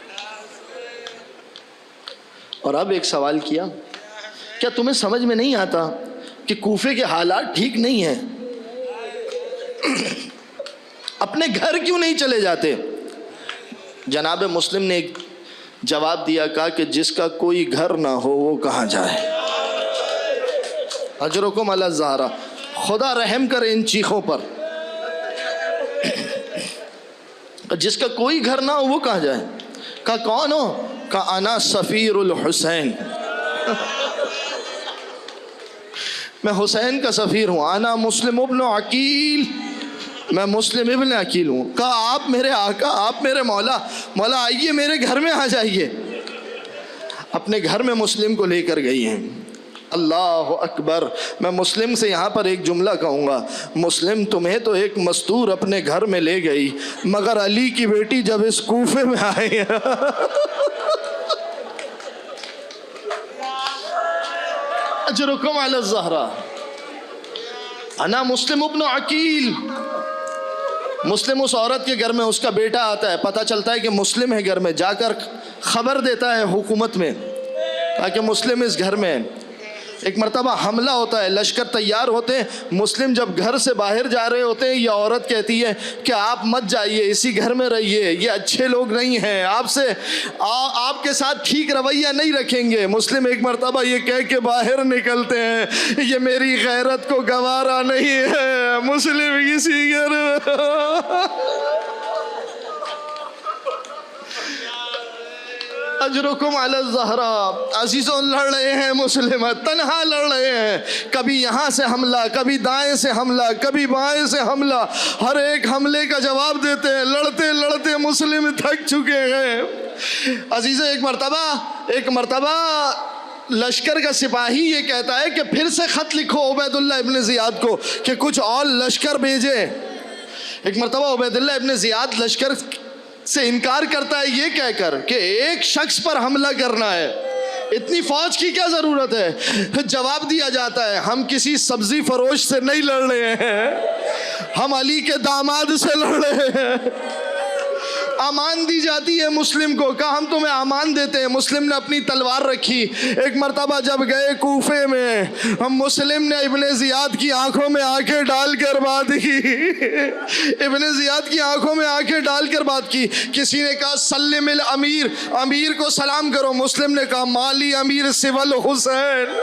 اور اب ایک سوال کیا, کیا تمہیں سمجھ میں نہیں آتا کہ کوفے کے حالات ٹھیک نہیں ہیں؟ اپنے گھر کیوں نہیں چلے جاتے؟ جناب مسلم نے ایک جواب دیا, کہا کہ جس کا کوئی گھر نہ ہو وہ کہاں جائے. اجرکم علی الزہرا, خدا رحم کرے ان چیخوں پر. جس کا کوئی گھر نہ ہو وہ کہاں جائے. کہا کون ہو؟ کہا انا سفیر الحسین, میں حسین کا سفیر ہوں. انا مسلم ابن عقیل, میں مسلم ابن عقیل ہوں. کہا آپ میرے آقا, آپ میرے مولا آئیے میرے گھر میں آ جائیے. اپنے گھر میں مسلم کو لے کر گئی ہیں. اللہ اکبر. میں مسلم سے یہاں پر ایک جملہ کہوں گا, مسلم تمہیں تو ایک مستور اپنے گھر میں لے گئی, مگر علی کی بیٹی جب اس کوفے میں آئی اجرکم علی الزہرا. انا مسلم ابن عقیل. مسلم اس عورت کے گھر میں, اس کا بیٹا آتا ہے, پتہ چلتا ہے کہ مسلم ہے گھر میں, جا کر خبر دیتا ہے حکومت میں تاکہ مسلم اس گھر میں. ایک مرتبہ حملہ ہوتا ہے, لشکر تیار ہوتے ہیں, مسلم جب گھر سے باہر جا رہے ہوتے ہیں, یہ عورت کہتی ہے کہ آپ مت جائیے, اسی گھر میں رہیے, یہ اچھے لوگ نہیں ہیں, آپ کے ساتھ ٹھیک رویہ نہیں رکھیں گے. مسلم ایک مرتبہ یہ کہہ کے باہر نکلتے ہیں, یہ میری غیرت کو گوارا نہیں ہے, مسلم کسی گھر میں. اجرکم علی الزہرا. عزیزوں, لڑ رہے ہیں مسلم, تنہا لڑ رہے ہیں, کبھی یہاں سے حملہ, کبھی دائیں سے حملہ, کبھی بائیں سے حملہ, ہر ایک حملے کا جواب دیتے ہیں. لڑتے لڑتے مسلم تھک چکے ہیں. عزیزوں, ایک مرتبہ لشکر کا سپاہی یہ کہتا ہے کہ پھر سے خط لکھو عبید اللہ ابن زیاد کو کہ کچھ اور لشکر بھیجے. ایک مرتبہ عبید اللہ ابن زیاد لشکر سے انکار کرتا ہے یہ کہہ کر کہ ایک شخص پر حملہ کرنا ہے, اتنی فوج کی کیا ضرورت ہے. جواب دیا جاتا ہے, ہم کسی سبزی فروش سے نہیں لڑ رہے ہیں, ہم علی کے داماد سے لڑ رہے ہیں. امان دی جاتی ہے مسلم کو, کہا ہم تمہیں امان دیتے ہیں. مسلم نے اپنی تلوار رکھی. ایک مرتبہ جب گئے کوفے میں, ہم مسلم نے ابن زیاد کی آنکھوں میں آنکھیں ڈال کر بات کی. ابن زیاد کی آنکھوں میں آنکھیں ڈال کر بات کی. کسی نے کہا سلم الامیر, امیر کو سلام کرو. مسلم نے کہا مالی امیر سول حسین,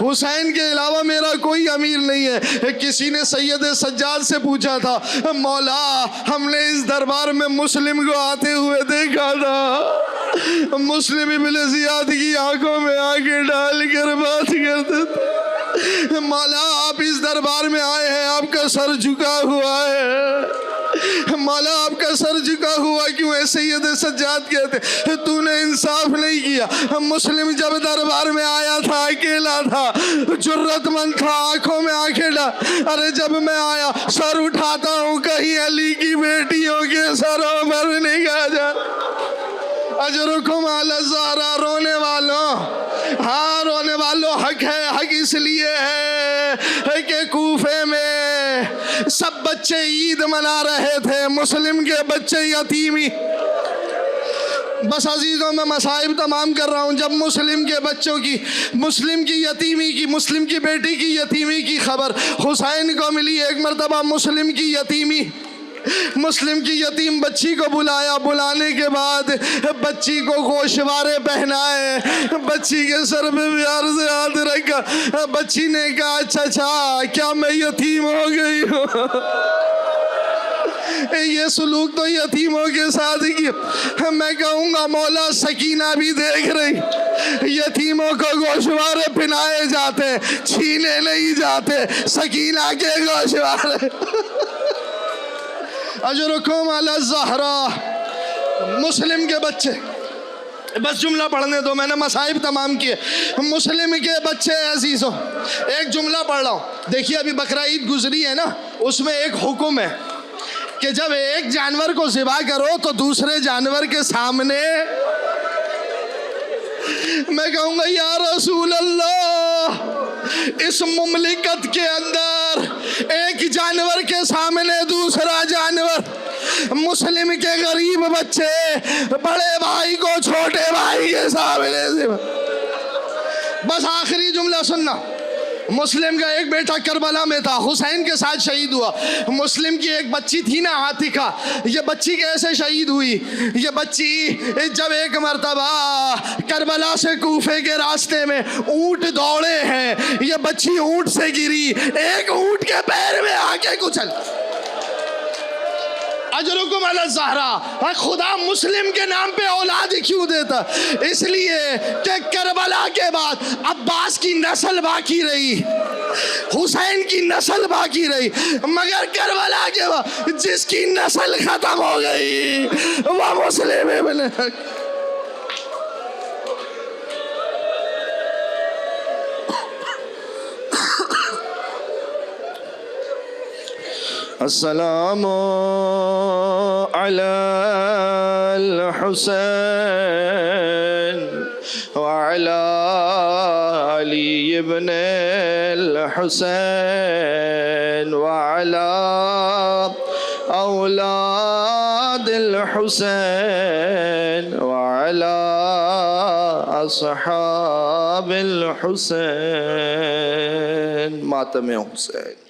حسین کے علاوہ میرا کوئی امیر نہیں ہے. کسی نے سید سجاد سے پوچھا تھا, مولا ہم نے اس دربار میں مسلم کو آتے ہوئے دیکھا تھا. مسلم ابن زیاد کی آنکھوں میں آنکھیں ڈال کر بات کرتے تھے, مولا آپ اس دربار میں آئے ہیں, آپ کا سر جھکا ہوا ہے. مولا آپ کا سر جھکا ہوا کیوں ہے؟ سید سجاد کہتے تو نے انصاف نہیں کیا. مسلم جب دربار میں آیا تھا اکیلا تھا, جرت مند تھا, آنکھوں میں آنکھیں ڈال. ارے جب میں آیا سر اٹھاتا ہوں کہیں علی کی بیٹیوں کے سروں پر نگاہ جا. اجرکم علی الزہرا. رونے والوں, ہاں رونے والوں, حق ہے. حق اس لیے ہے کہ کوفے میں سب بچے عید منا رہے تھے، مسلم کے بچے یتیمی. بس عزیزوں میں مصائب تمام کر رہا ہوں. جب مسلم کے بچوں کی، مسلم کی یتیمی کی، مسلم کی بیٹی کی یتیمی کی خبر حسین کو ملی، ایک مرتبہ مسلم کی یتیمی، مسلم کی یتیم بچی کو بلایا. بلانے کے بعد بچی کو گوشوارے پہنائے، بچی کے سر میں پیار سے ہاتھ رکھا. بچی نے کہا چچا کیا میں یتیم ہو گئی ہوں؟ یہ سلوک تو یتیموں کے ساتھ کیا. میں کہوں گا مولا سکینہ بھی دیکھ رہی، یتیموں کو گوشوارے پہنائے جاتے، چھینے نہیں جاتے. سکینہ کے گوشوارے. اجرکم علی الزہرا. مسلم کے بچے، بس جملہ پڑھنے دو، میں نے مصائب تمام کیے. مسلم کے بچے عزیزوں، ایک جملہ پڑھ رہا ہوں. دیکھیے ابھی بقرہ عید گزری ہے نا، اس میں ایک حکم ہے کہ جب ایک جانور کو ذبح کرو تو دوسرے جانور کے سامنے. میں کہوں گا یا رسول اللہ، اس مملکت کے اندر ایک جانور کے سامنے دوسرا جانور، مسلم کے غریب بچے بڑے بھائی کو چھوٹے بھائی کے سامنے. بس آخری جملہ سننا. مسلم کا ایک بیٹا کربلا میں تھا، حسین کے ساتھ شہید ہوا. مسلم کی ایک بچی تھی نا عاتقہ، یہ بچی کیسے شہید ہوئی؟ یہ بچی جب ایک مرتبہ کربلا سے کوفے کے راستے میں اونٹ دوڑے ہیں، یہ بچی اونٹ سے گری، ایک اونٹ کے پیر میں آ کے کچل. اجرکم علی الزہرا. خدا مسلم کے نام پہ اولاد کیوں دیتا؟ اس لیے کہ کربلا کے بعد عباس کی نسل باقی رہی، حسین کی نسل باقی رہی، مگر کربلا کے بعد جس کی نسل ختم ہو گئی وہ مسلم ابن حق. السلام علی الحسین وعلی علی ابن الحسین وعلی اولاد الحسین وعلی اصحاب الحسین. ماتم حسین.